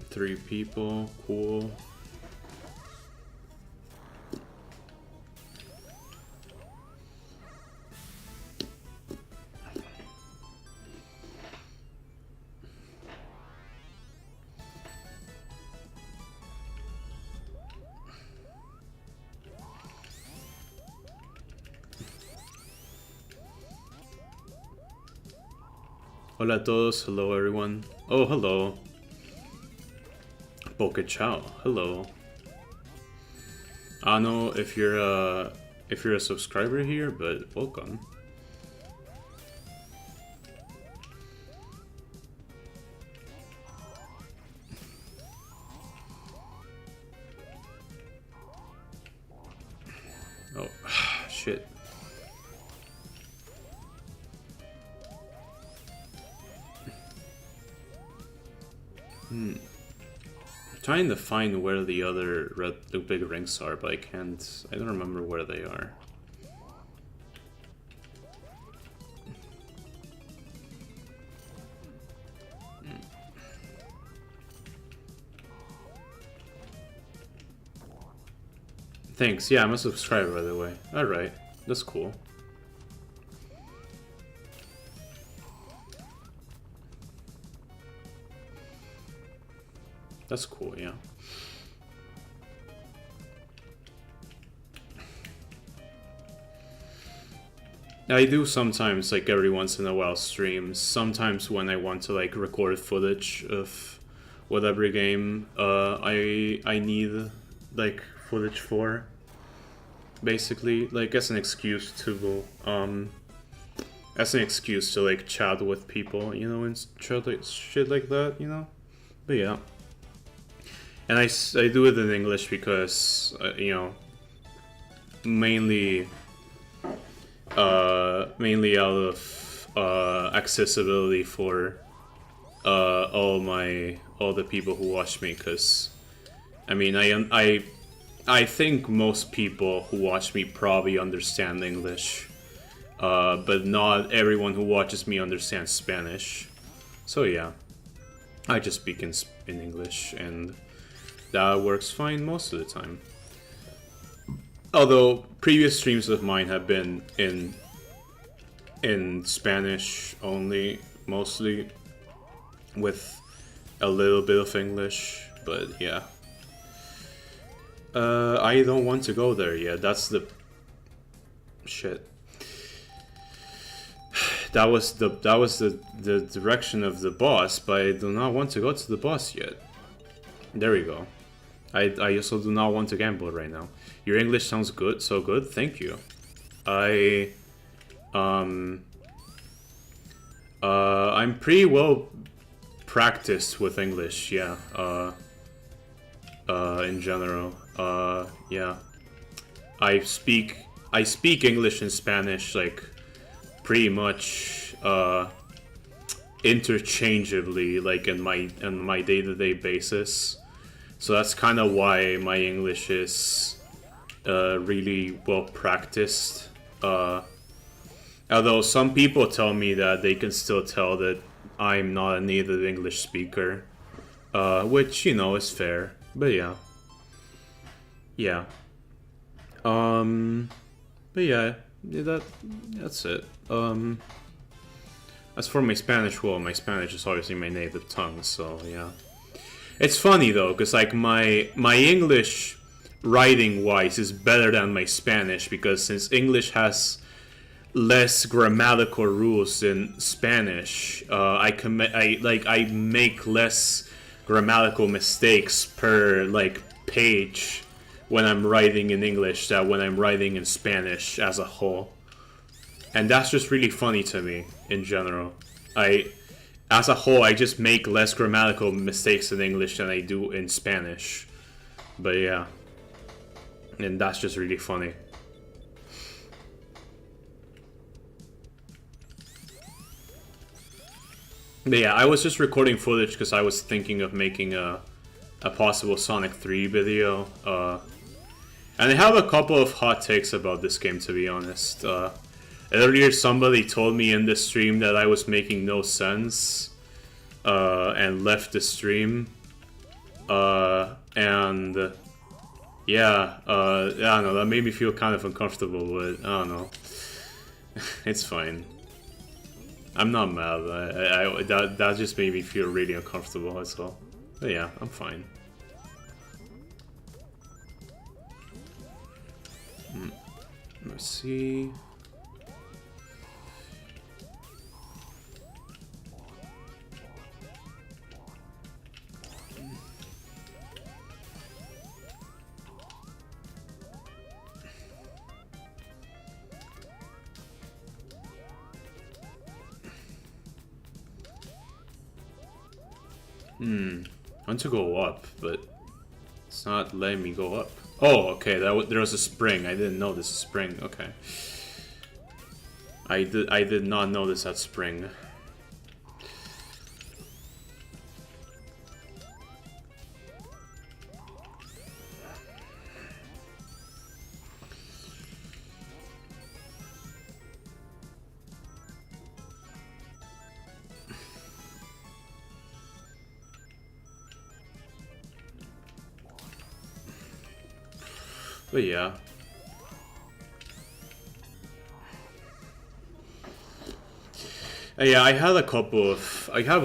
Three people, cool. Hola a todos, hello everyone. Oh, hello. Boca Chow, hello. I don't know if you're a subscriber here, but welcome. Oh, shit. Trying to find where the other the big rings are, but I don't remember where they are. Thanks, yeah, I'm a subscriber by the way. Alright, that's cool. That's cool, yeah. I do sometimes, like every once in a while, streams. Sometimes when I want to like record footage of whatever game I need like footage for. Basically, like as an excuse to like chat with people, you know, and shit like that, you know. But yeah. And I do it in English because, you know, mainly out of accessibility for all the people who watch me. Because, I mean, I think most people who watch me probably understand English, but not everyone who watches me understands Spanish. So yeah, I just speak in English and that works fine most of the time. Although previous streams of mine have been in Spanish only, mostly, with a little bit of English, but yeah. I don't want to go there yet. That's the shit. That was the direction of the boss, but I do not want to go to the boss yet. There we go. I also do not want to gamble right now. Your English sounds good, so good. Thank you. I'm pretty well practiced with English, yeah. In general, yeah. I speak English and Spanish like pretty much interchangeably, like in my day-to-day basis. So that's kind of why my English is really well practiced. Although some people tell me that they can still tell that I'm not a native English speaker, which, you know, is fair. But yeah. Yeah. But yeah, that's it. As for my Spanish, well, my Spanish is obviously my native tongue, so yeah. It's funny though, because like my English writing wise is better than my Spanish, because since English has less grammatical rules than Spanish, I make less grammatical mistakes per like page when I'm writing in English than when I'm writing in Spanish as a whole. And that's just really funny to me in general. As a whole, I just make less grammatical mistakes in English than I do in Spanish. But yeah. And that's just really funny. But yeah, I was just recording footage because I was thinking of making a possible Sonic 3 video. And I have a couple of hot takes about this game, to be honest. Earlier somebody told me in the stream that I was making no sense, and left the stream. And yeah, I don't know, that made me feel kind of uncomfortable, but I don't know. It's fine. I'm not mad. That just made me feel really uncomfortable, that's all. But yeah, I'm fine. Let's see. I want to go up, but it's not letting me go up. Oh, okay, there was a spring. I didn't know this is spring. Okay. I did not know this at spring. But yeah. Yeah, I have a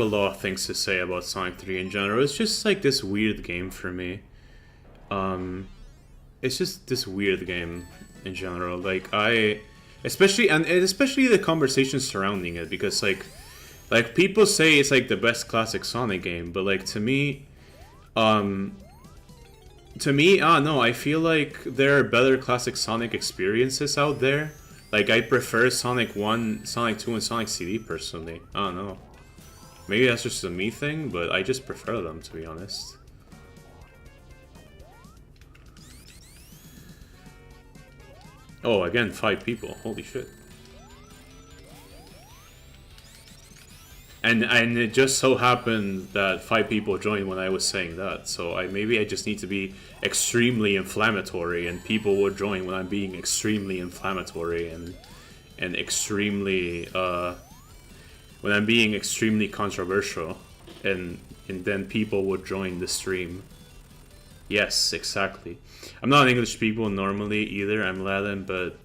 lot of things to say about Sonic 3 in general. It's just like this weird game for me. It's just this weird game in general. Like especially the conversations surrounding it, because like people say it's like the best classic Sonic game, but like to me, I don't know, I feel like there are better classic Sonic experiences out there. Like, I prefer Sonic 1, Sonic 2, and Sonic CD, personally. I don't know. Maybe that's just a me thing, but I just prefer them, to be honest. Oh, again, 5 people. Holy shit. And it just so happened that 5 people joined when I was saying that, so maybe I just need to be extremely inflammatory, and people will join when I'm being extremely inflammatory and extremely when I'm being extremely controversial, and then people will join the stream. Yes, exactly. I'm not an English speaker normally either. I'm Latin, but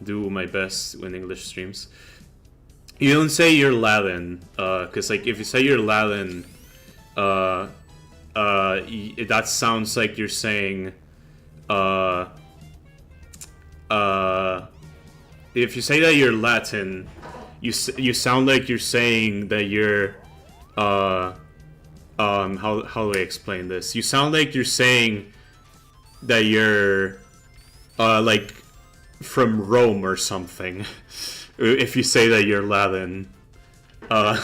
do my best in English streams. You don't say you're Latin, because like if you say you're Latin, that sounds like you're saying, if you say that you're Latin, you sound like you're saying that you're, how do I explain this? You sound like you're saying that you're, like, from Rome or something. If you say that you're Latin, I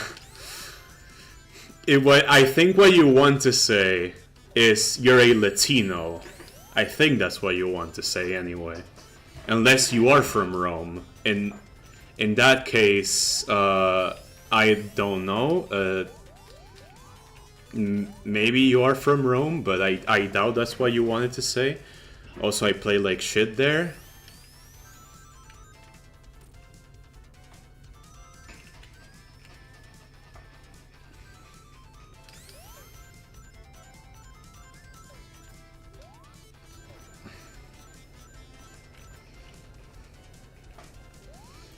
think what you want to say is you're a Latino. I think that's what you want to say anyway, unless you are from Rome. In that case, I don't know. Maybe you are from Rome, but I doubt that's what you wanted to say. Also, I play like shit there.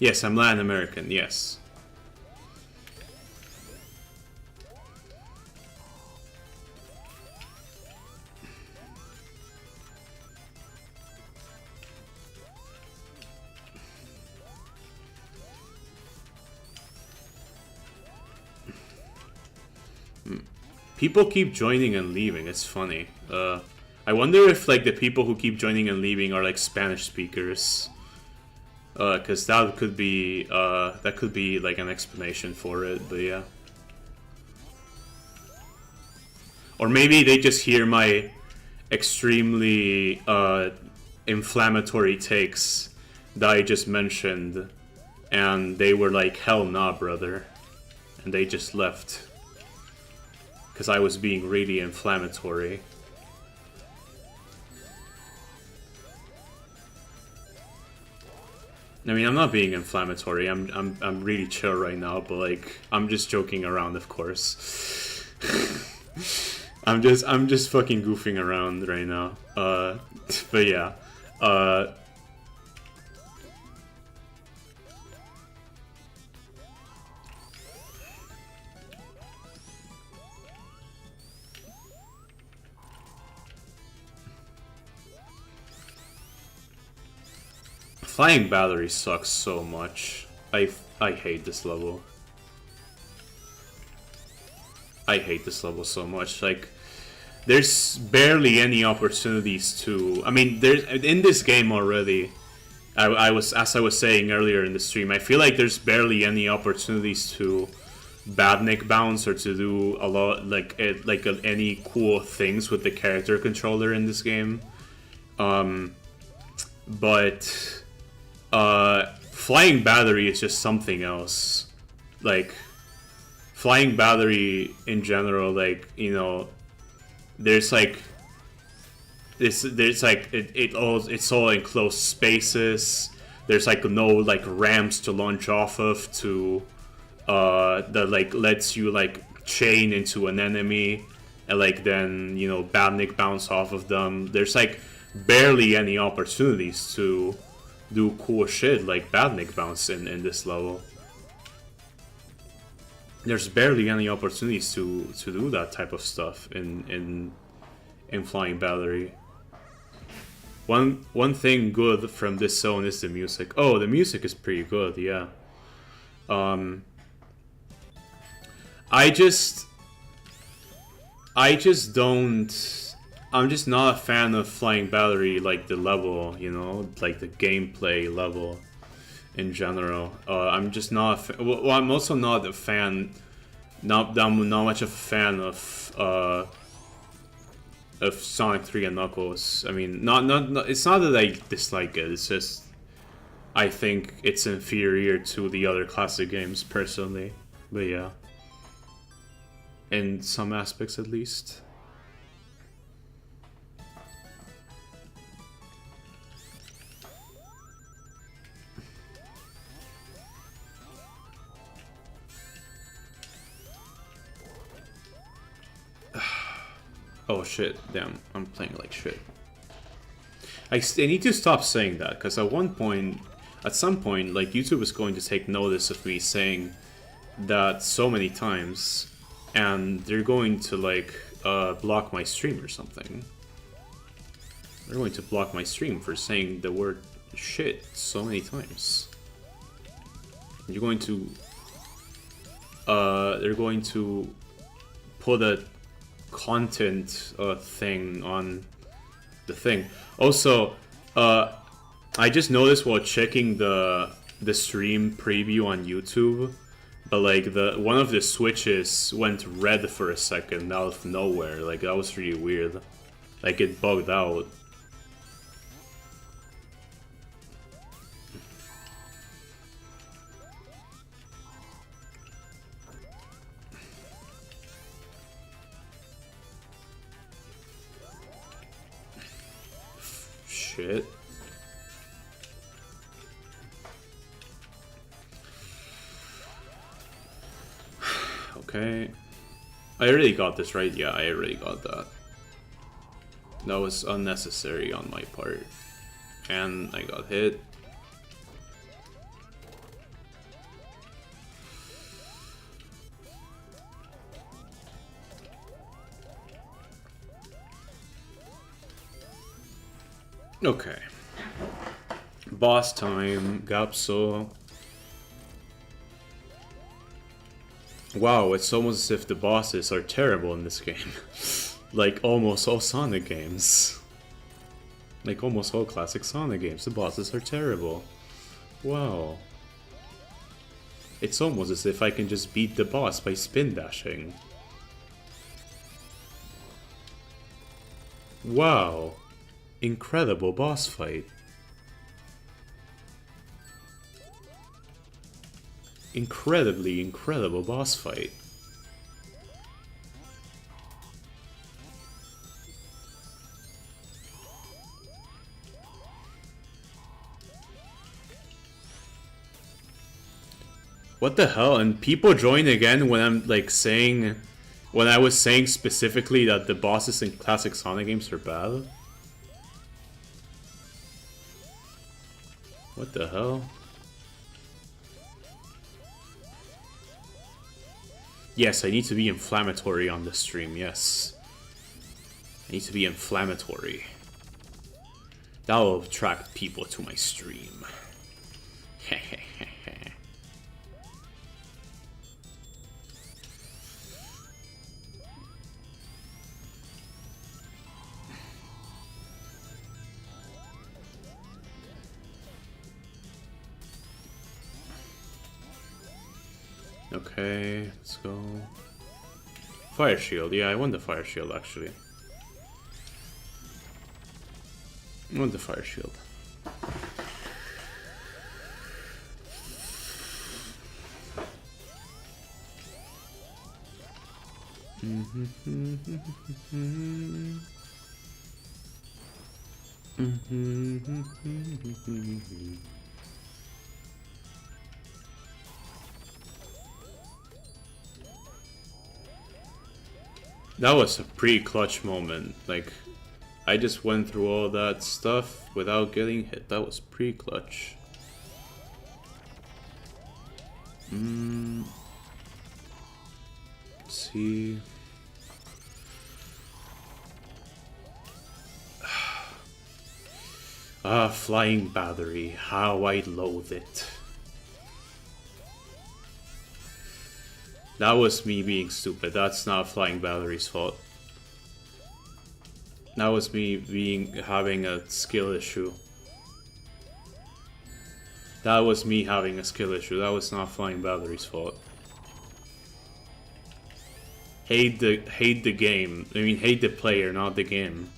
Yes, I'm Latin American, yes. People keep joining and leaving, it's funny. I wonder if like the people who keep joining and leaving are like Spanish speakers. Cause that could be like an explanation for it, but yeah. Or maybe they just hear my extremely inflammatory takes that I just mentioned, and they were like, hell nah, brother. And they just left. Because I was being really inflammatory. I mean, I'm not being inflammatory. I'm really chill right now, but like, I'm just joking around, of course. I'm just fucking goofing around right now. But yeah. Flying battery sucks so much. I hate this level. I hate this level so much. Like, there's barely any opportunities to. I mean, there's in this game already. I was, as I was saying earlier in the stream, I feel like there's barely any opportunities to badnik bounce or to do a lot like any cool things with the character controller in this game. But flying battery is just something else. Like, flying battery in general, like, you know, there's like it's all enclosed spaces. There's like no like ramps to launch off of to that like lets you like chain into an enemy and like then, you know, badnik bounce off of them. There's like barely any opportunities to do cool shit like badnik bounce in this level. There's barely any opportunities to do that type of stuff in flying battery. One thing good from this zone is the music. Oh, the music is pretty good, yeah. I just don't. I'm just not a fan of flying battery, like the level, you know, like the gameplay level in general. I'm just not. Well, I'm also not a fan. Not much of a fan of Sonic 3 and Knuckles. I mean, not. It's not that I dislike it. It's just I think it's inferior to the other classic games personally. But yeah, in some aspects at least. Oh shit, damn, I'm playing like shit. I need to stop saying that, because at some point, like, YouTube is going to take notice of me saying that so many times, and they're going to, like, block my stream or something. They're going to block my stream for saying the word shit so many times. You're going to... they're going to put a content thing on the thing. Also, I just noticed while checking the stream preview on YouTube, but like one of the switches went red for a second out of nowhere. Like, that was really weird. Like, it bugged out. shit. Okay. I already got this, right? Yeah, I already got that. That was unnecessary on my part. And I got hit. Okay. Boss time, Gapso. Wow, it's almost as if the bosses are terrible in this game. Like almost all Sonic games. Like almost all classic Sonic games, the bosses are terrible. Wow. It's almost as if I can just beat the boss by spin dashing. Wow. Incredible boss fight. Incredibly incredible boss fight. What the hell? And people join again when I'm like saying, when I was saying specifically that the bosses in classic Sonic games are bad? What the hell? Yes, I need to be inflammatory on the stream, yes. I need to be inflammatory. That will attract people to my stream. Okay, let's go. Fire shield, yeah, I want the fire shield actually. I want the fire shield. That was a pretty clutch moment. Like, I just went through all that stuff without getting hit. That was pretty clutch. Let's see. Ah, flying battery. How I loathe it. That was me being stupid. That's not Flying Battery's fault. That was me having a skill issue. That was me having a skill issue. That was not Flying Battery's fault. Hate the game. I mean, hate the player, not the game.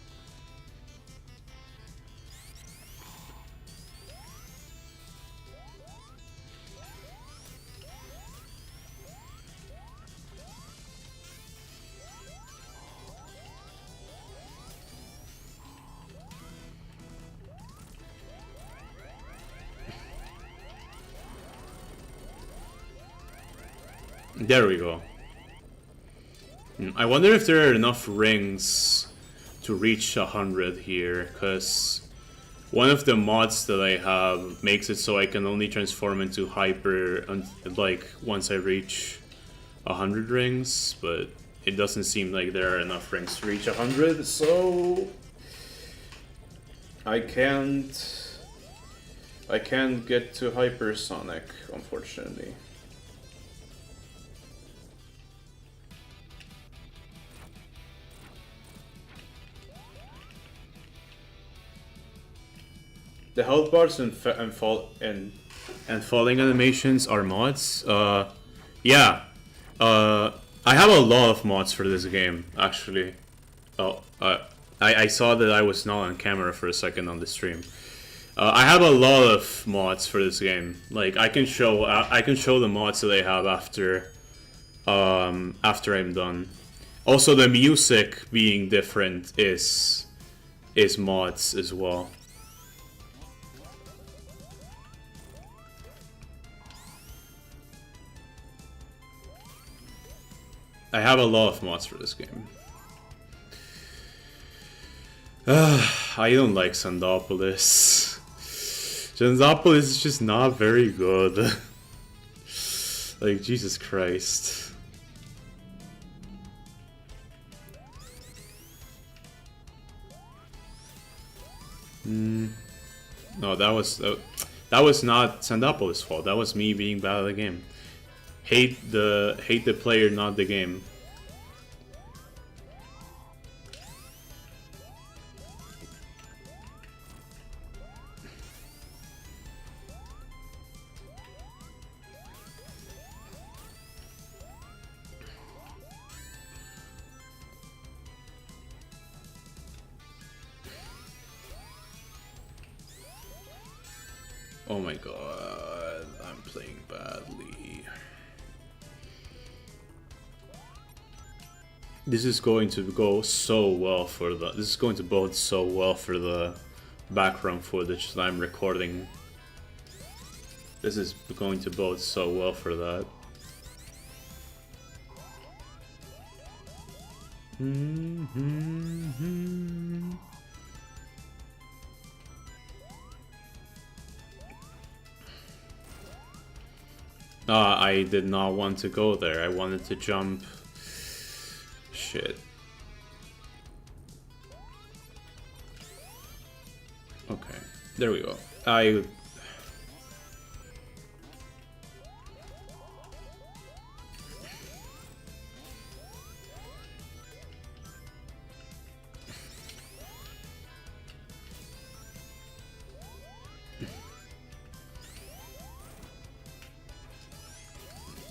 There we go. I wonder if there are enough rings to reach 100 here, because one of the mods that I have makes it so I can only transform into Hyper like once I reach 100 rings, but it doesn't seem like there are enough rings to reach 100, so I can't get to Hypersonic, unfortunately. The health bars and falling animations are mods. Yeah. I have a lot of mods for this game, actually. Oh, I saw that I was not on camera for a second on the stream. I have a lot of mods for this game. Like I can show the mods that I have after I'm done. Also, the music being different is mods as well. I have a lot of mods for this game. I don't like Sandopolis. Sandopolis is just not very good. Like, Jesus Christ. No, that was not Sandopolis' fault. That was me being bad at the game. Hate the player, not the game. Oh my god, I'm playing badly. This is going to go so well for the. This is going to bode so well for the background footage that I'm recording. This is going to bode so well for that. I did not want to go there. I wanted to jump. Shit. Okay, there we go.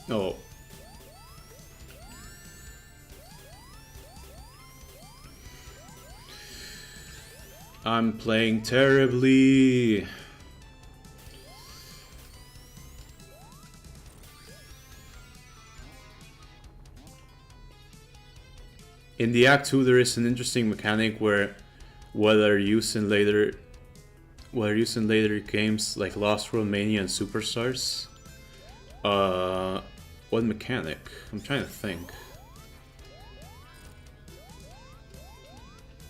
Oh. I'm playing terribly. In the Act 2 there is an interesting mechanic where whether used in later games like Lost World Mania and Superstars. What mechanic? I'm trying to think.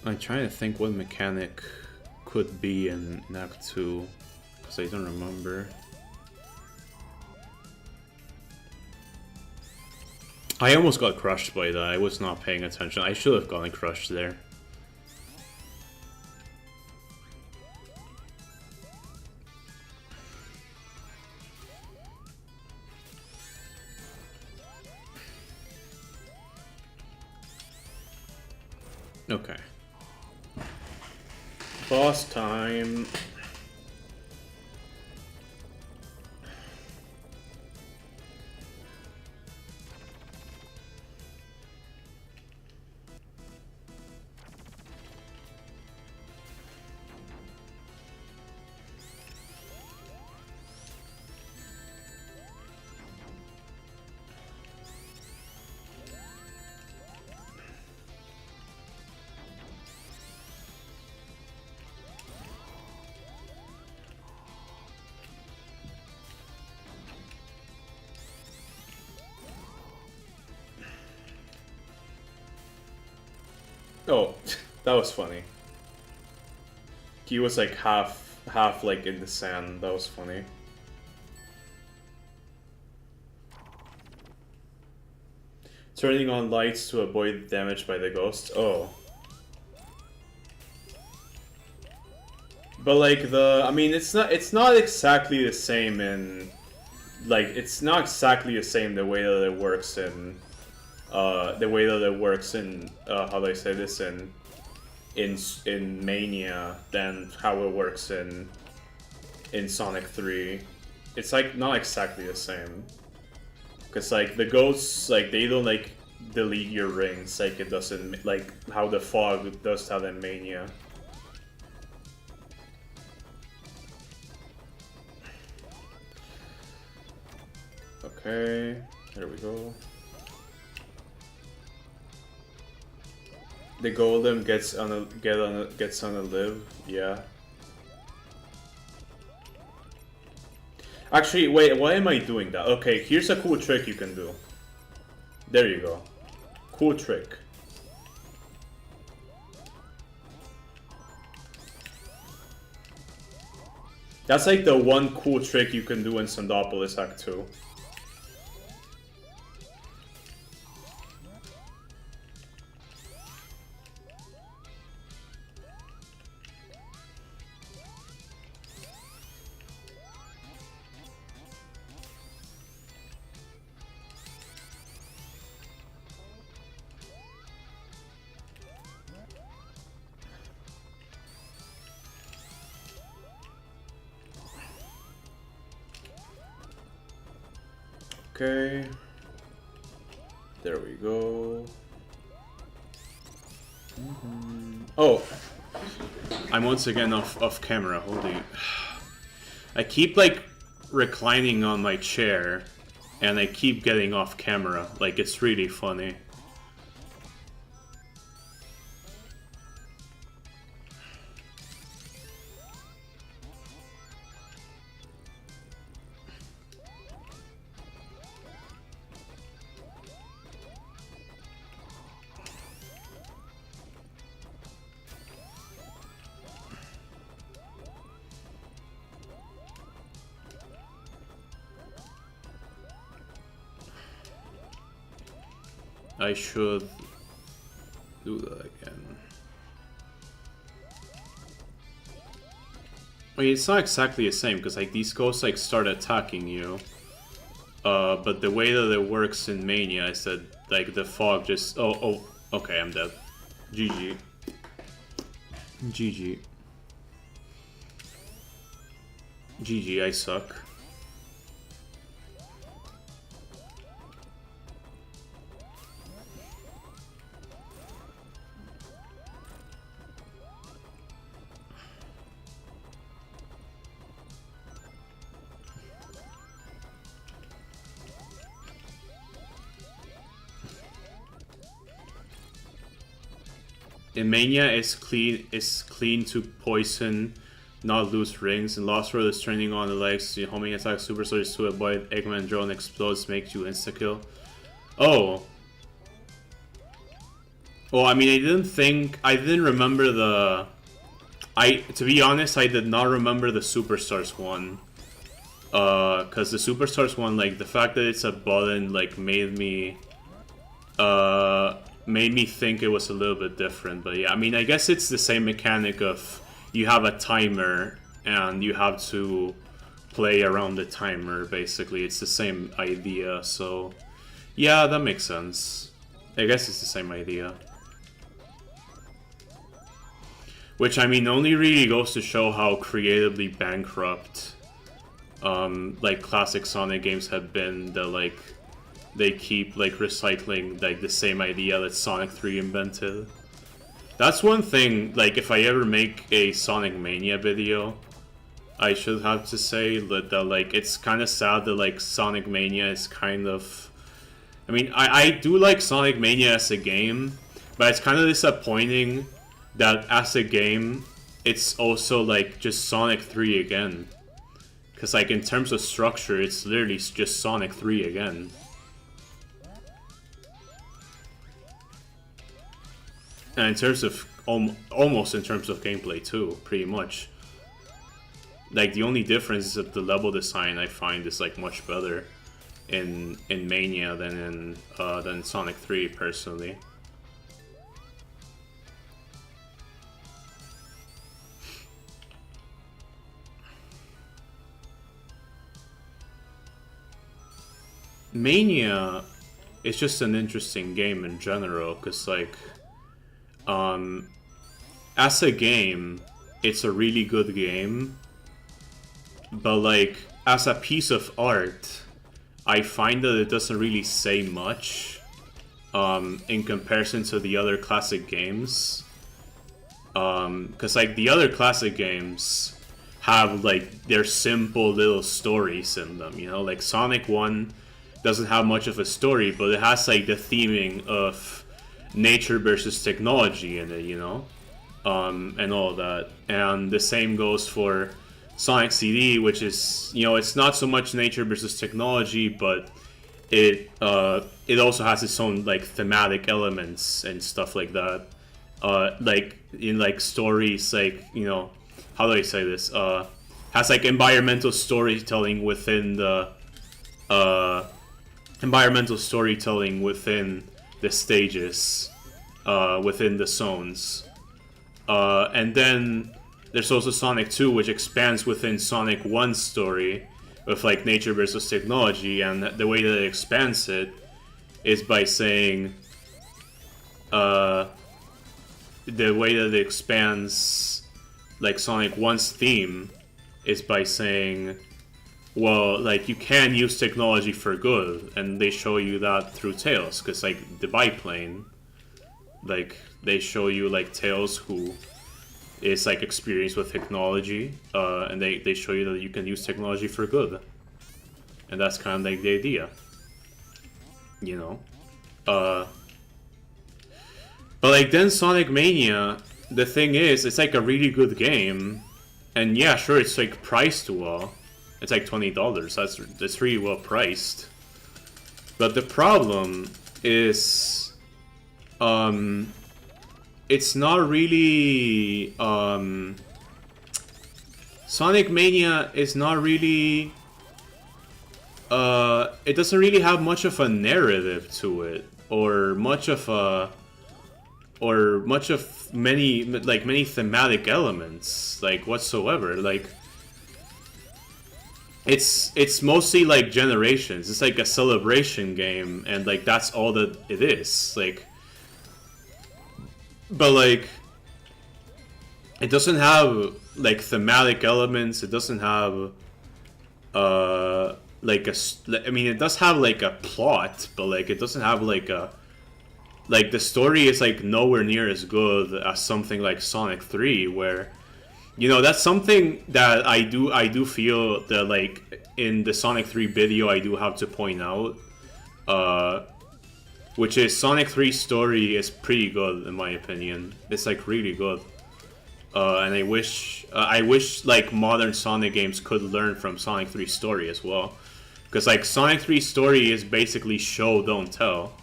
I'm trying to think what mechanic could be in Act 2, because I don't remember. I almost got crushed by that. I was not paying attention. I should have gotten crushed there. Okay. Boss time. Oh, that was funny. He was like half like in the sand. That was funny. Turning on lights to avoid damage by the ghost. Oh. But like I mean, it's not exactly the same in, like, it's not exactly the same the way that it works in, how do I say this, in Mania than how it works in Sonic 3. It's like not exactly the same. Cause like the ghosts, like they don't like delete your rings like it does in, like how the fog does that in Mania. Okay, there we go. The golem gets on a live, yeah. Actually, wait, why am I doing that? Okay, here's a cool trick you can do. There you go. Cool trick. That's like the one cool trick you can do in Sandopolis Act 2. Okay, there we go. Oh, I'm once again off camera. Holy, I keep like reclining on my chair, and I keep getting off camera. Like, it's really funny. I should do that again. I mean, it's not exactly the same, because like these ghosts like start attacking you. But the way that it works in Mania is that like the fog just... Oh, okay, I'm dead. GG. GG. GG, I suck. In Mania is clean to poison, not loose rings. And Lost World is turning on the legs, the homing attack super soldiers to avoid Eggman drone explodes, makes you insta-kill. Oh. Well, I mean, I didn't remember the... to be honest, I did not remember the Superstars one. Cause the Superstars one, like, the fact that it's a button, like, made me think it was a little bit different. But yeah, I mean, I guess it's the same mechanic of you have a timer and you have to play around the timer, basically. It's the same idea, so yeah, that makes sense. I guess it's the same idea. Which, I mean, only really goes to show how creatively bankrupt like classic Sonic games have been, that like they keep like recycling like the same idea that Sonic 3 invented. That's one thing, like if I ever make a Sonic Mania video, I should have to say that, like it's kind of sad that like Sonic Mania is kind of... I mean, I do like Sonic Mania as a game, but it's kind of disappointing that as a game, it's also like just Sonic 3 again. Because like in terms of structure, it's literally just Sonic 3 again. And in terms of, almost in terms of gameplay too, pretty much. Like the only difference is that the level design I find is like much better in Mania than Sonic 3 personally. Mania is just an interesting game in general, because like as a game, it's a really good game, but like as a piece of art, I find that it doesn't really say much in comparison to the other classic games. Because like the other classic games have like their simple little stories in them, you know, like Sonic 1 doesn't have much of a story, but it has like the theming of nature versus technology in it, you know, and all that. And the same goes for Sonic CD, which is, you know, it's not so much nature versus technology, but it also has its own like thematic elements and stuff like that. Like in like stories, like, you know, how do I say this? Has like environmental storytelling within the stages, within the zones. And then there's also Sonic 2, which expands within Sonic 1's story with like nature versus technology, and the way that it expands it is by saying the way that it expands like Sonic 1's theme is by saying, well, like, you can use technology for good, and they show you that through Tails, because like the biplane, like, they show you like Tails, who is like experienced with technology, and they show you that you can use technology for good, and that's kind of like the idea, you know. But like then Sonic Mania, the thing is, it's like a really good game, and yeah, sure, it's like priced well. It's like $20. That's really well priced. But the problem is, it's not really, Sonic Mania is not really, it doesn't really have much of a narrative to it, or much of many thematic elements, like, whatsoever. Like, it's mostly like Generations. It's like a celebration game, and like that's all that it is. Like, but like, it doesn't have like thematic elements. It doesn't have like I mean, it does have like a plot, but like it doesn't have like a, like, the story is like nowhere near as good as something like Sonic 3, where, you know, that's something that I do feel that, like, in the Sonic 3 video I do have to point out, which is Sonic 3's story is pretty good, in my opinion. It's like really good, and I wish like modern Sonic games could learn from Sonic 3's story as well, because like Sonic 3's story is basically show don't tell,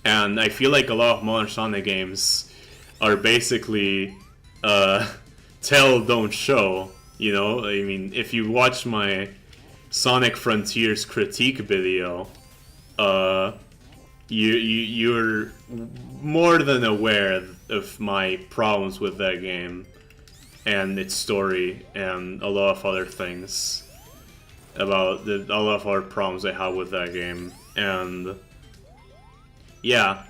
and I feel like a lot of modern Sonic games are basically tell don't show, you know. I mean, if you watch my Sonic Frontiers critique video, you're more than aware of my problems with that game and its story, and a lot of other things about a lot of other problems I have with that game. And yeah,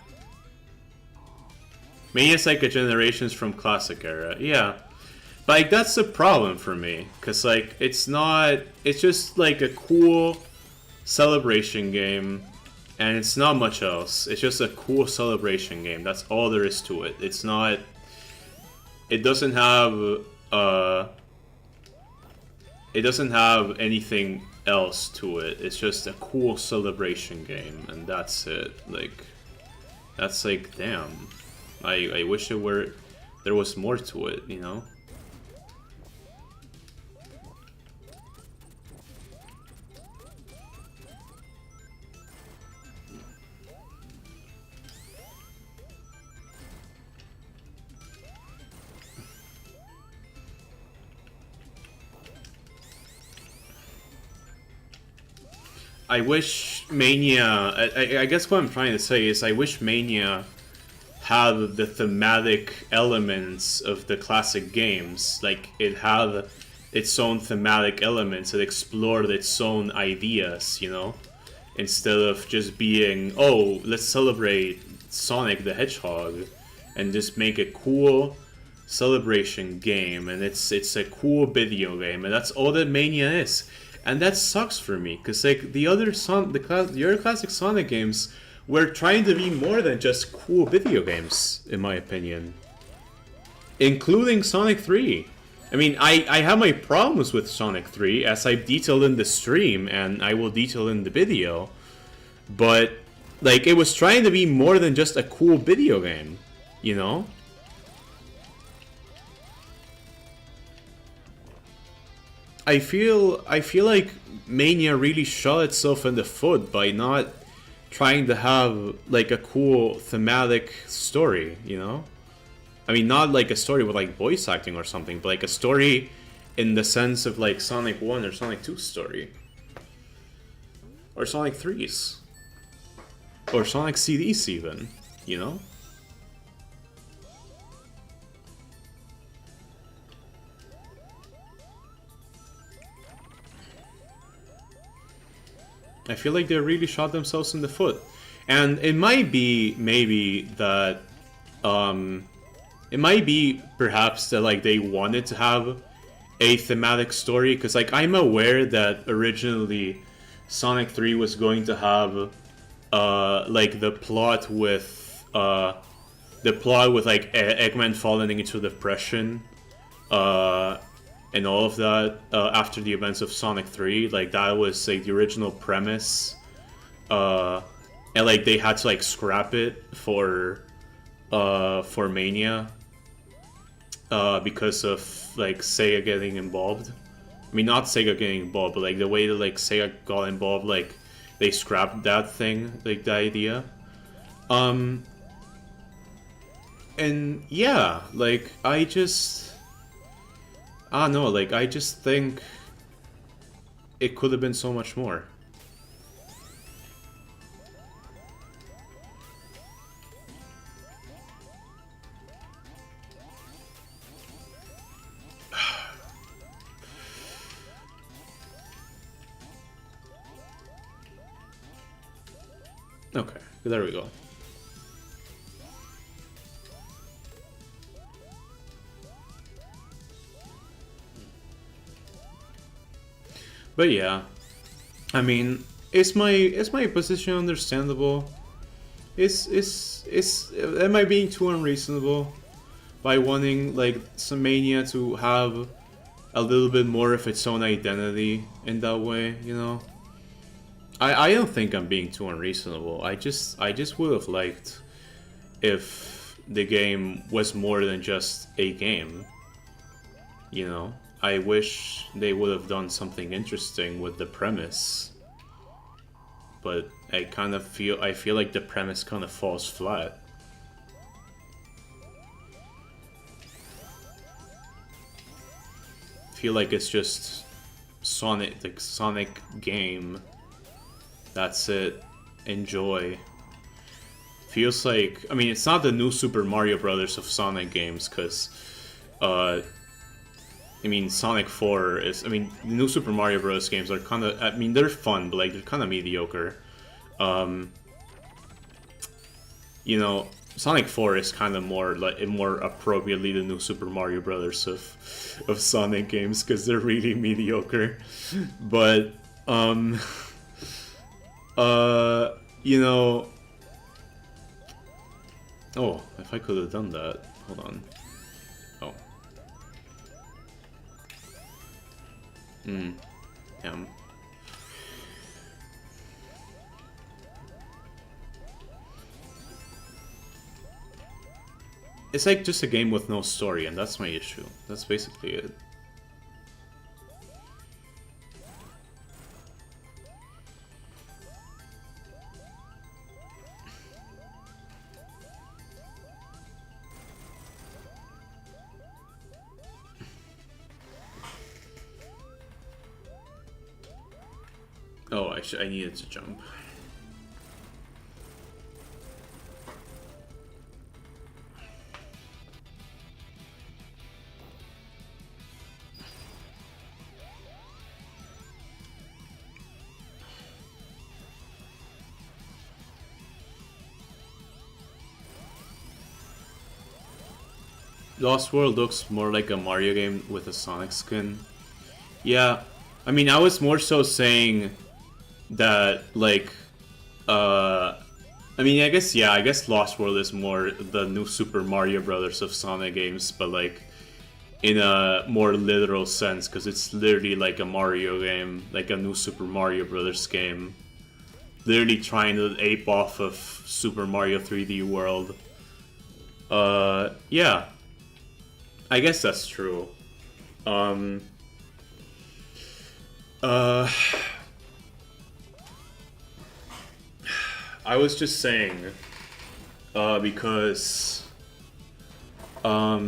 maybe it's like a Generations from classic era. Yeah, but like that's the problem for me, because like it's just like a cool celebration game, and it's not much else. It's just a cool celebration game. That's all there is to it. It's not, it doesn't have anything else to it. It's just a cool celebration game, and that's it. Like, that's like, damn. I wish there was more to it, you know? I wish Mania, I guess what I'm trying to say is I wish Mania had the thematic elements of the classic games. Like, it had its own thematic elements, it explored its own ideas, you know? Instead of just being, oh, let's celebrate Sonic the Hedgehog, and just make a cool celebration game, and it's a cool video game, and that's all that Mania is. And that sucks for me, because like the other classic Sonic games were trying to be more than just cool video games, in my opinion. Including Sonic 3. I mean, I have my problems with Sonic 3, as I've detailed in the stream, and I will detail in the video. But, like, it was trying to be more than just a cool video game, you know? I feel like Mania really shot itself in the foot by not trying to have like a cool thematic story, you know? I mean, not like a story with like voice acting or something, but like a story in the sense of like Sonic 1 or Sonic 2's story. Or Sonic 3's. Or Sonic CD's even, you know? I feel like they really shot themselves in the foot. And it might be maybe that it might be perhaps that like they wanted to have a thematic story, because like I'm aware that originally Sonic 3 was going to have like the plot with like Eggman falling into depression and all of that after the events of Sonic 3. Like that was like the original premise, and like they had to like scrap it for Mania because of like Sega getting involved. I mean, not Sega getting involved, but like the way that like Sega got involved, like they scrapped that thing, like the idea. And yeah, like I don't know, like I just think it could have been so much more. Okay, there we go. But yeah, I mean, is my position understandable? Am I being too unreasonable by wanting like some Mania to have a little bit more of its own identity in that way? You know, I don't think I'm being too unreasonable. I just would have liked if the game was more than just a game. You know, I wish they would have done something interesting with the premise, but I feel like the premise kind of falls flat. I feel like it's just Sonic game. That's it. Enjoy. Feels like, I mean, it's not the new Super Mario Brothers of Sonic games, because I mean, Sonic 4 is... I mean, the new Super Mario Bros. Games are kind of... I mean, they're fun, but, like, they're kind of mediocre. You know, Sonic 4 is kind of more, like, more appropriately the new Super Mario Brothers of Sonic games, because they're really mediocre. But, you know... Oh, if I could have done that. Hold on. Oh. Yeah. It's like just a game with no story, and that's my issue. That's basically it. Oh, I needed to jump. Lost World looks more like a Mario game with a Sonic skin. Yeah, I mean, I was more so saying that, like, I mean, I guess Lost World is more the new Super Mario Brothers of Sonic games, but, like, in a more literal sense, because it's literally like a Mario game, like a new Super Mario Brothers game. Literally trying to ape off of Super Mario 3D World. Yeah. I guess that's true. Uh, I was just saying, because, I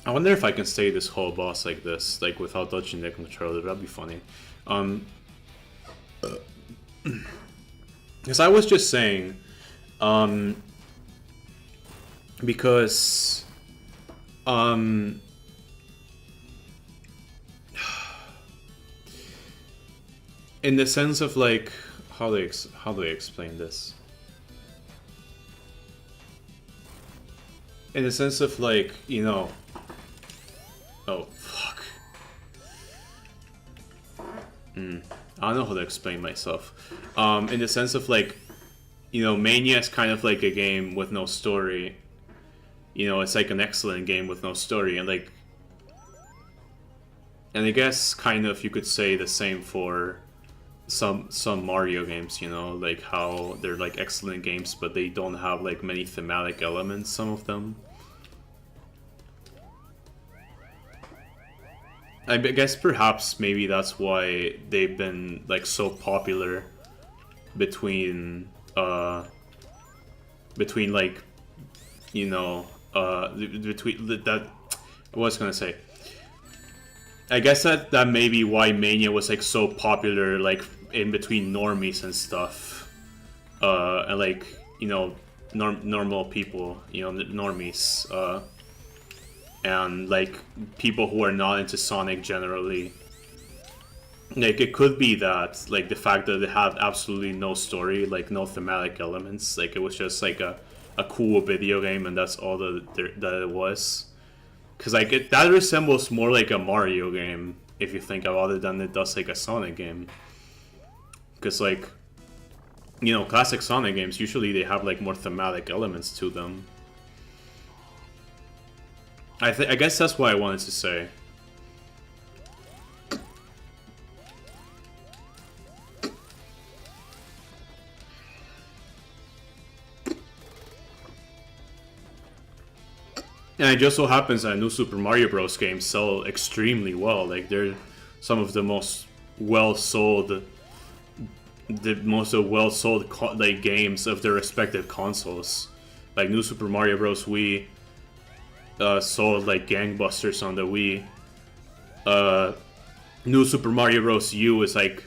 wonder if I can stay this whole boss like this, like without touching the controller. That'd be funny. Because I was just saying, because, in the sense of like, how do I explain this? In the sense of like, you know, oh fuck. I don't know how to explain myself. In the sense of like, you know, Mania is kind of like a game with no story. You know, it's like an excellent game with no story, and like, and I guess kind of you could say the same for some Mario games, you know, like how they're like excellent games, but they don't have like many thematic elements, some of them. I guess perhaps maybe that's why they've been like so popular between like, you know, between that, I was gonna say, I guess that may be why Mania was like so popular, like in between normies and stuff, and like, you know, normal people, you know, normies, and like people who are not into Sonic generally. Like it could be that like the fact that it had absolutely no story, like no thematic elements, like it was just like a cool video game, and that's all that it was. Because like that resembles more like a Mario game if you think about it than it does like a Sonic game. Because like, you know, classic Sonic games usually they have like more thematic elements to them. I guess that's what I wanted to say. And it just so happens that new Super Mario Bros. Games sell extremely well. Like they're some of the most well-sold, like games of their respective consoles. Like new Super Mario Bros. Wii sold like gangbusters on the Wii. New Super Mario Bros. U is like,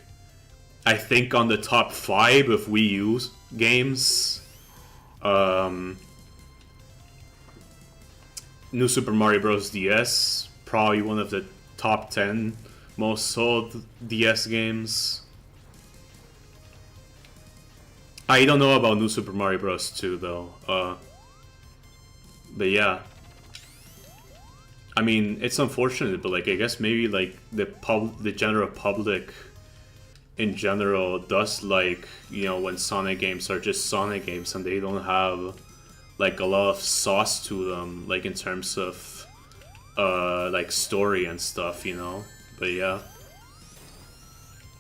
I think, on the top 5 of Wii U games. New Super Mario Bros. DS, probably one of the top 10 most sold DS games. I don't know about New Super Mario Bros. 2 though. But yeah. I mean, it's unfortunate, but like I guess maybe like the general public in general does like, you know, when Sonic games are just Sonic games and they don't have like a lot of sauce to them, like in terms of like story and stuff, you know. But yeah.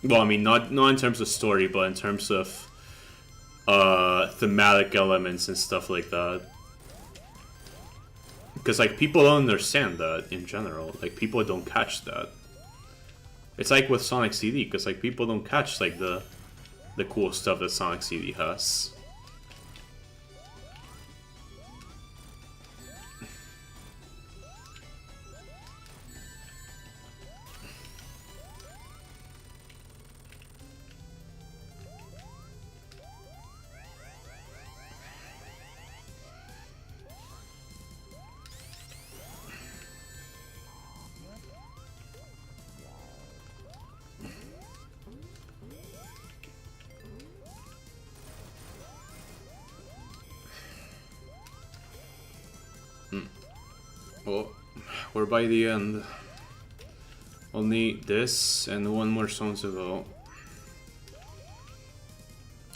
Well, I mean, not in terms of story, but in terms of thematic elements and stuff like that. Because like people don't understand that in general. Like people don't catch that. It's like with Sonic CD, because like people don't catch like the cool stuff that Sonic CD has. Well, we're by the end. I'll need this and one more song to go.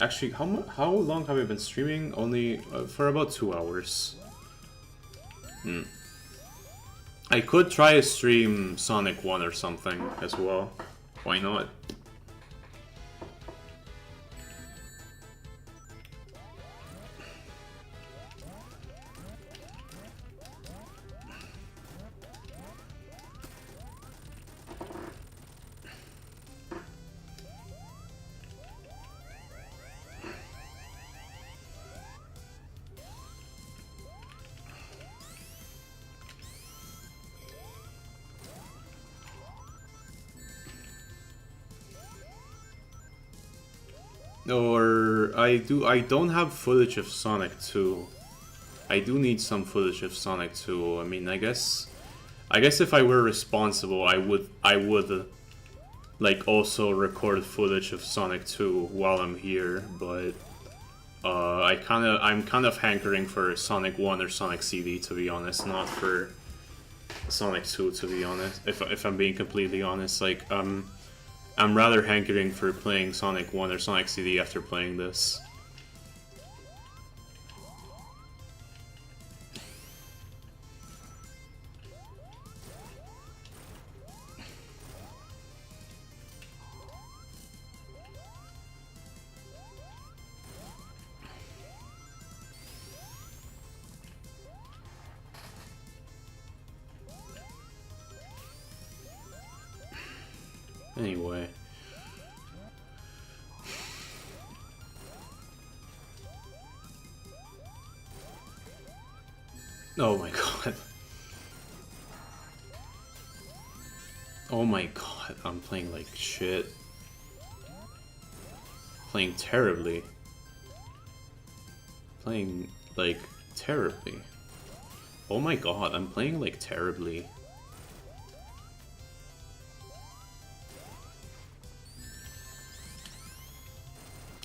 Actually, how long have I been streaming? Only for about 2 hours. I could try to stream Sonic 1 or something as well. Why not? Or I don't have footage of Sonic 2. I do need some footage of Sonic 2. I mean, I guess if I were responsible, I would like also record footage of Sonic 2 while I'm here, but I'm kind of hankering for Sonic 1 or Sonic CD, to be honest, not for Sonic 2, to be honest. If I'm being completely honest, like I'm rather hankering for playing Sonic 1 or Sonic CD after playing this. Anyway. Oh my god. Oh my god, I'm playing like shit. Playing terribly. Playing like terribly. Oh my god, I'm playing like terribly.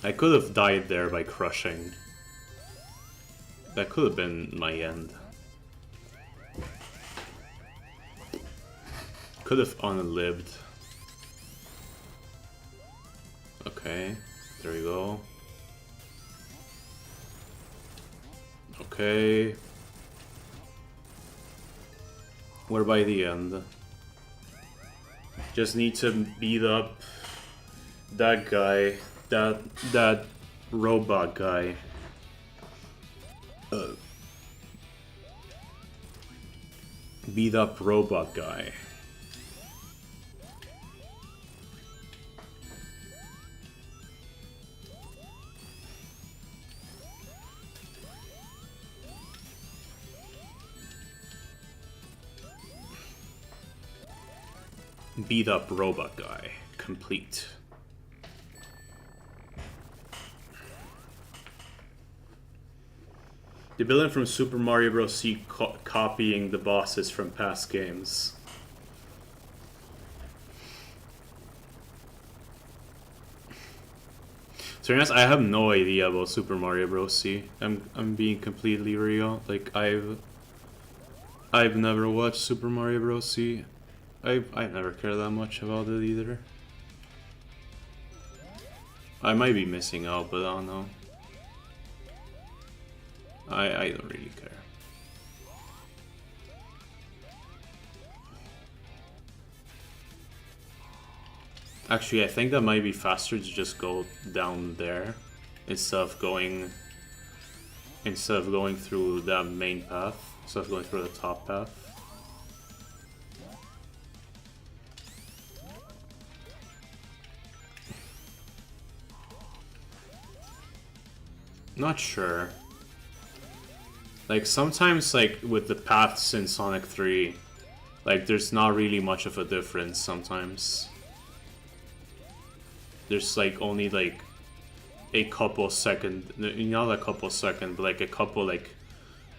I could have died there by crushing. That could have been my end. Could have unlived. Okay, there we go. Okay. We're by the end. Just need to beat up that guy. That robot guy. Beat up robot guy. Beat up robot guy. Complete. The villain from Super Mario Bros. C copying the bosses from past games. To be honest, I have no idea about Super Mario Bros. C. I'm being completely real. Like I've never watched Super Mario Bros. C. I never cared that much about it either. I might be missing out, but I don't know. I don't really care. Actually, I think that might be faster to just go down there instead of going through that main path, instead of going through the top path. Not sure. Like, sometimes, like, with the paths in Sonic 3, like, there's not really much of a difference sometimes. There's, like, only, like, a couple second, not a couple second, but, like, a couple, like,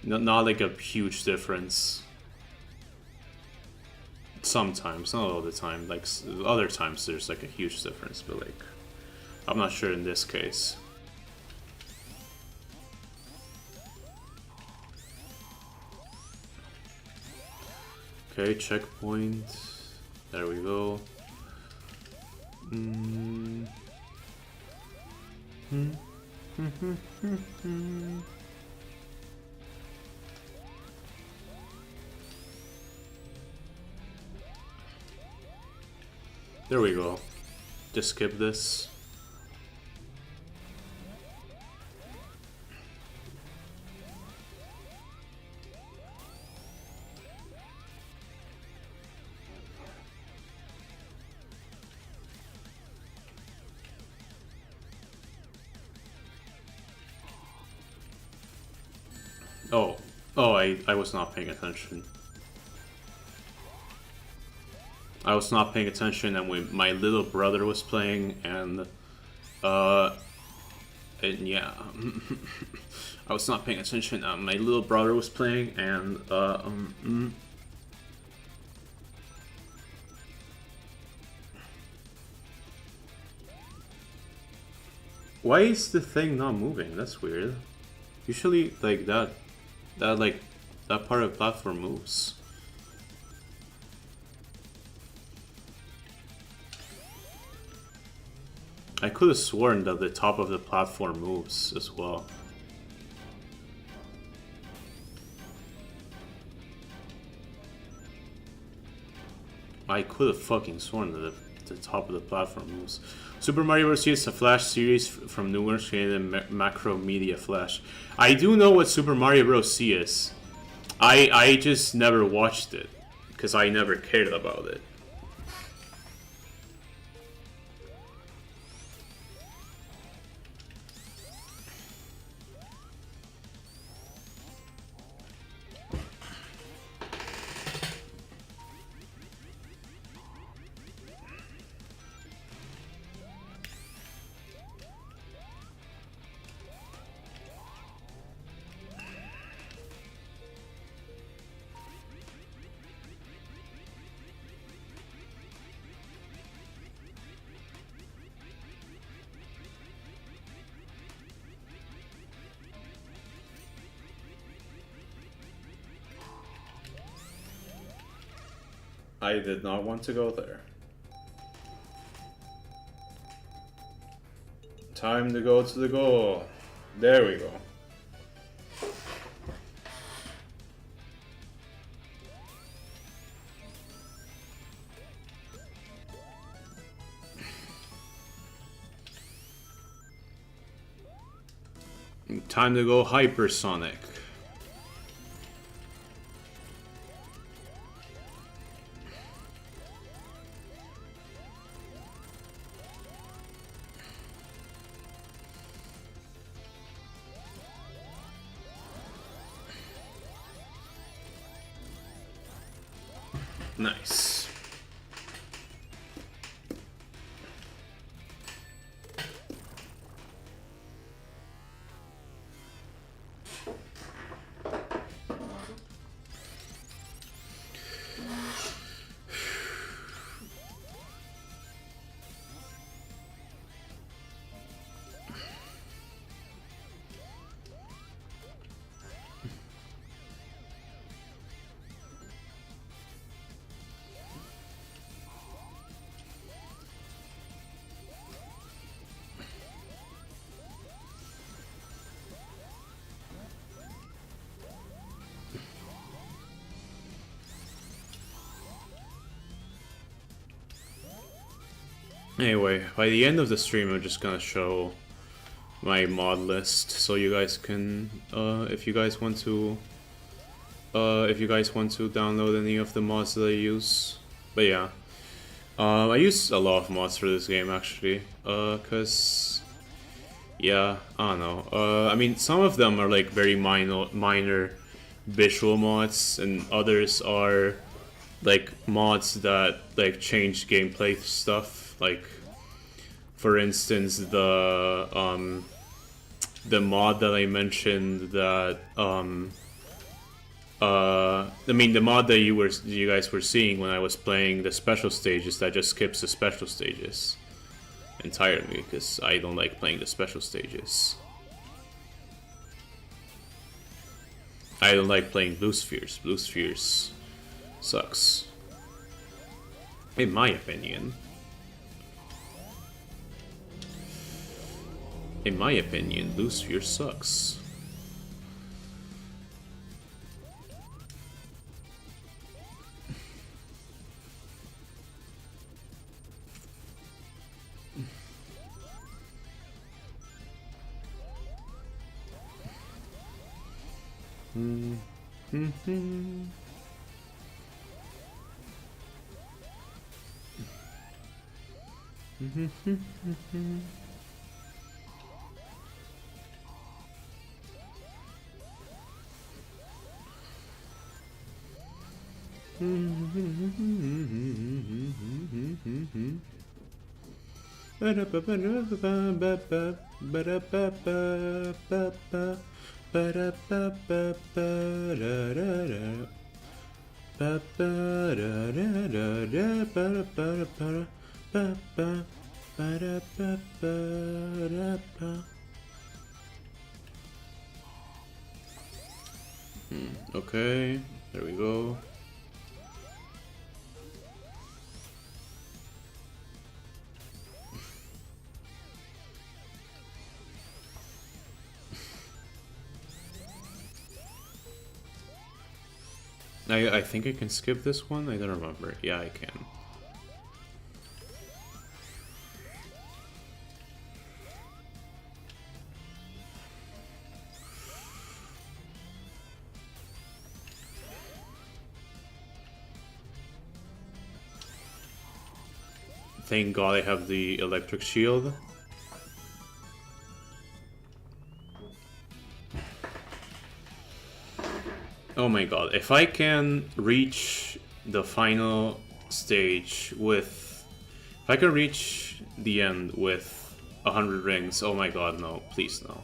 not like, a huge difference. Sometimes, not all the time. Like, other times there's, like, a huge difference, but, like, I'm not sure in this case. Okay, checkpoint. There we go. There we go. Just skip this. Oh, I was not paying attention. I was not paying attention, and my little brother was playing, and And yeah, I was not paying attention. My little brother was playing, and why is the thing not moving? That's weird. Usually, like that part of the platform moves. I could have sworn that the top of the platform moves as well. I could have fucking sworn that the top of the platform moves. Super Mario Bros. is a Flash series from New World created in Macromedia Flash. I do know what Super Mario Bros. C is. I just never watched it because I never cared about it. I did not want to go there. Time to go to the goal. There we go. Time to go hypersonic. Nice. Anyway, by the end of the stream, I'm just gonna show my mod list so you guys can, if you guys want to download any of the mods that I use. But yeah, I use a lot of mods for this game actually, cause yeah, I don't know. I mean, some of them are like very minor visual mods, and others are like mods that like change gameplay stuff. Like, for instance, the mod that I mentioned that I mean the mod that you guys were seeing when I was playing the special stages, that just skips the special stages entirely because I don't like playing the special stages. I don't like playing Blue Spheres. Blue Spheres sucks, in my opinion. In my opinion, Blue Sphere sucks. Okay, there we go. I think I can skip this one. I don't remember. Yeah, I can. Thank God I have the electric shield. Oh my god, if I can reach the final stage with... If I can reach the end with 100 rings, oh my god, no, please no.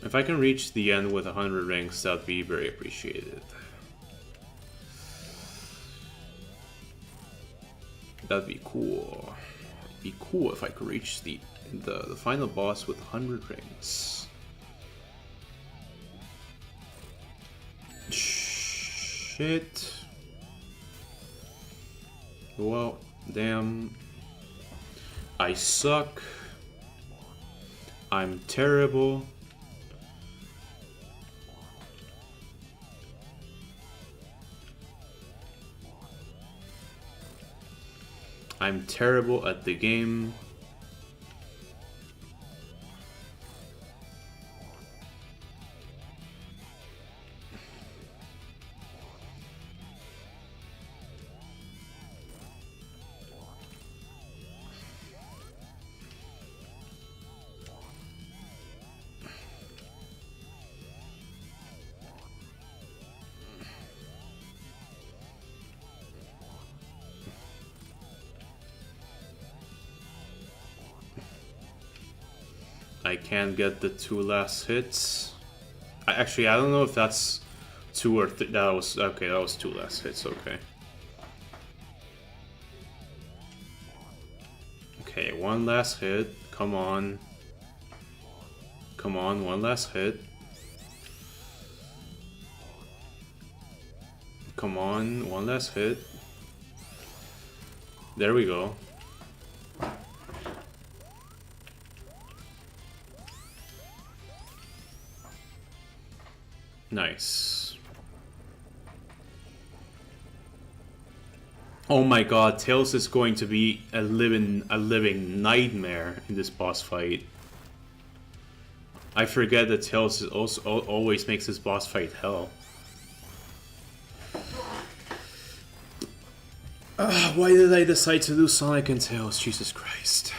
If I can reach the end with 100 rings, that'd be very appreciated. That'd be cool. It'd be cool if I could reach the final boss with 100 rings. Shit. Well, damn. I suck. I'm terrible. I'm terrible at the game. I can't get the 2 last hits. Actually, I don't know if that's 2 or 3. That was okay. That was 2 last hits. Okay. Okay, 1 last hit. Come on. Come on, 1 last hit. Come on, 1 last hit. There we go. Nice. Oh my god, Tails is going to be a living nightmare in this boss fight. I forget that Tails is also always makes his boss fight hell. Why did I decide to do Sonic and Tails? Jesus Christ.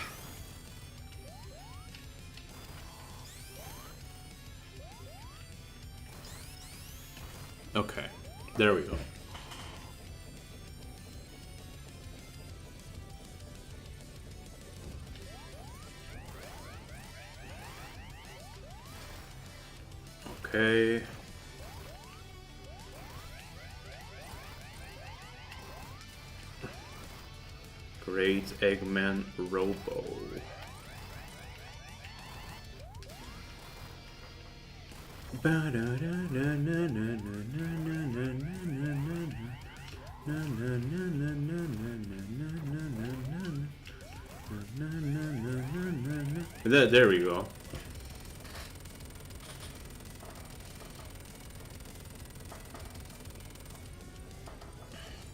Okay, there we go. Okay. Great Eggman Robo. There we go.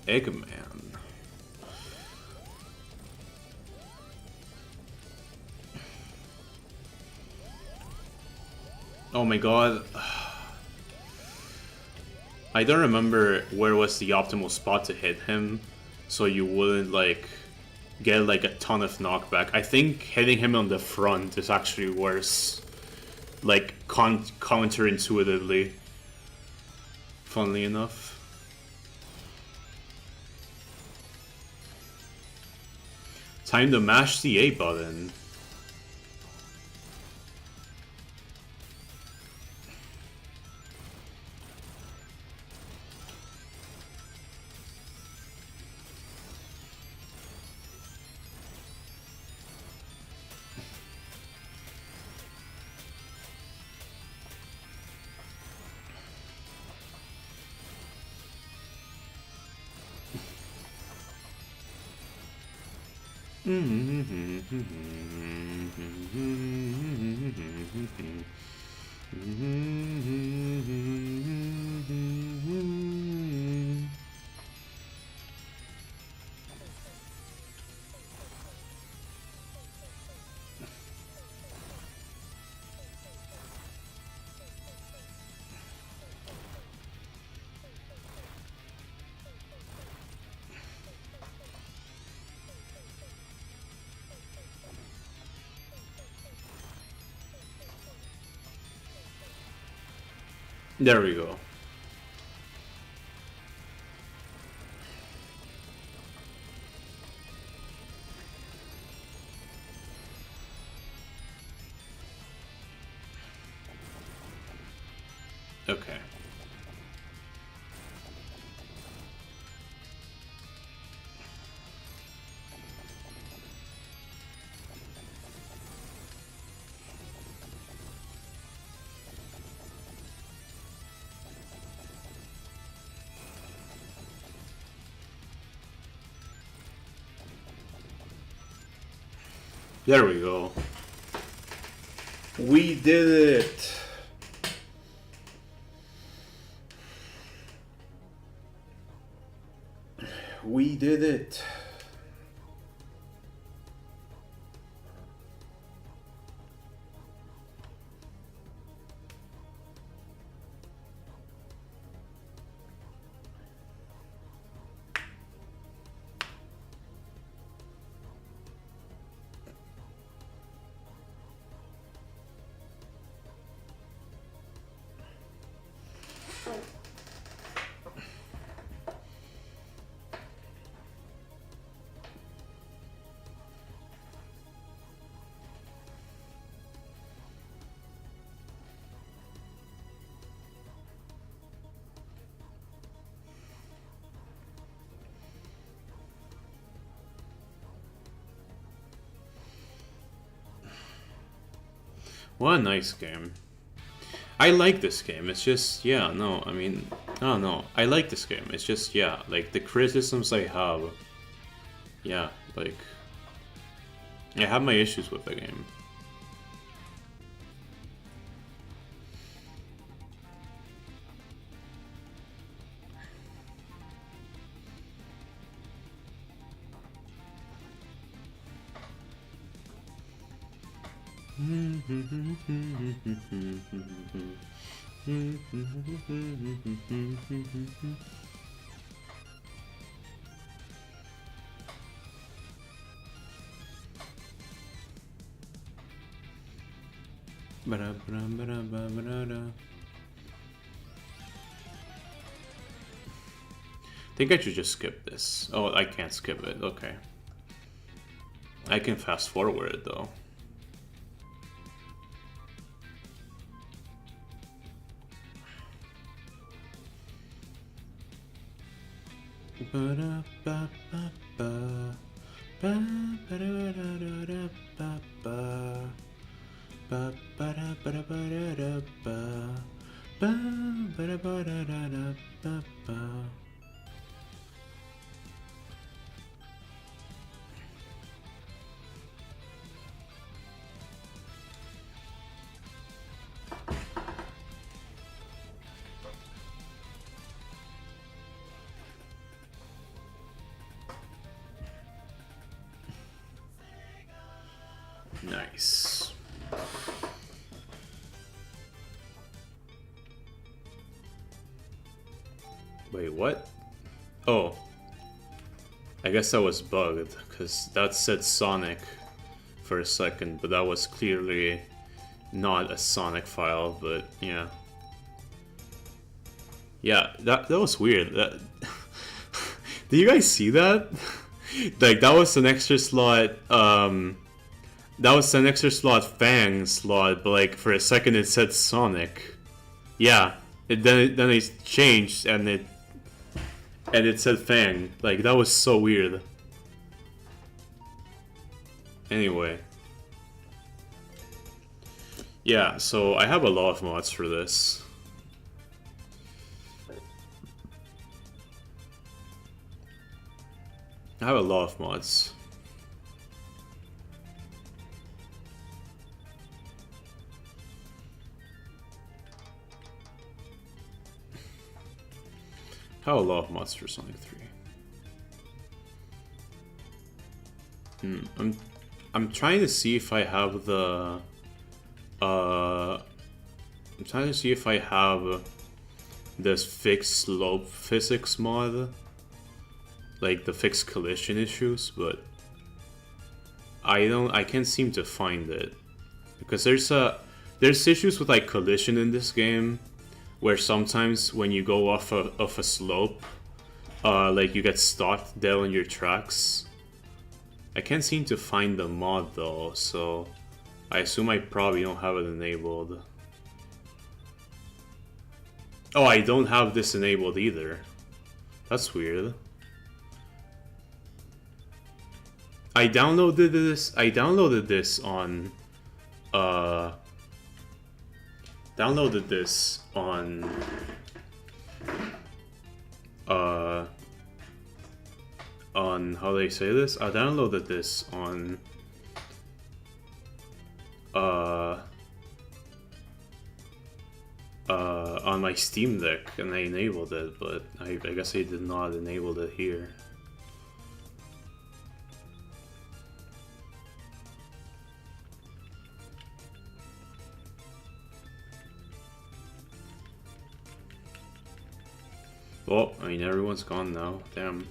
Eggman. Oh my god. I don't remember where was the optimal spot to hit him, so you wouldn't like get like a ton of knockback. I think hitting him on the front is actually worse, like counterintuitively, funnily enough. Time to mash the A button. There we go. Okay. There we go. We did it. We did it. What a nice game. I like this game. It's just, yeah, no, I mean, I don't know. I like this game. It's just, yeah, like the criticisms I have, yeah, like, I have my issues with the game. I think I should just skip this. Oh, I can't skip it. Okay. I can fast forward it though. Nice. Wait, what? Oh. I guess that was bugged, because that said Sonic for a second, but that was clearly not a Sonic file, but yeah. Yeah, that was weird. That did you guys see that? Like that was an extra slot. That was an extra slot Fang slot, but like for a second it said Sonic. Yeah. Then it changed and it said Fang. Like that was so weird. Anyway. Yeah, so I have a lot of mods for this. I have a lot of mods. I have a lot of mods for Sonic 3. I'm trying to see if I have the I'm trying to see if I have this fixed slope physics mod, like the fixed collision issues, but I can't seem to find it because there's issues with like collision in this game where sometimes when you go off a slope, like you get stuck dead on your tracks. I can't seem to find the mod though, so I assume I probably don't have it enabled. Oh, I don't have this enabled either. That's weird. I downloaded this on on how they say this? I downloaded this on my Steam Deck and I enabled it, but I guess I did not enable it here. Well, I mean, everyone's gone now. Damn.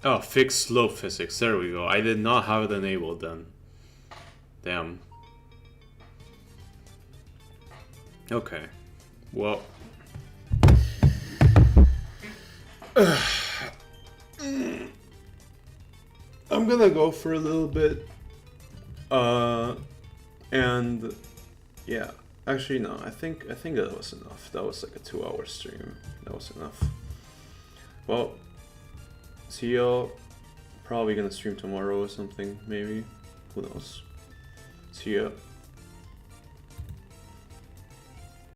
Oh, fixed slope physics. There we go. I did not have it enabled then. Damn. Okay. Well. I'm gonna go for a little bit. And yeah. Actually no, I think that was enough. That was like a 2-hour stream. That was enough. Well, see y'all. Probably gonna stream tomorrow or something, maybe. Who knows? See ya.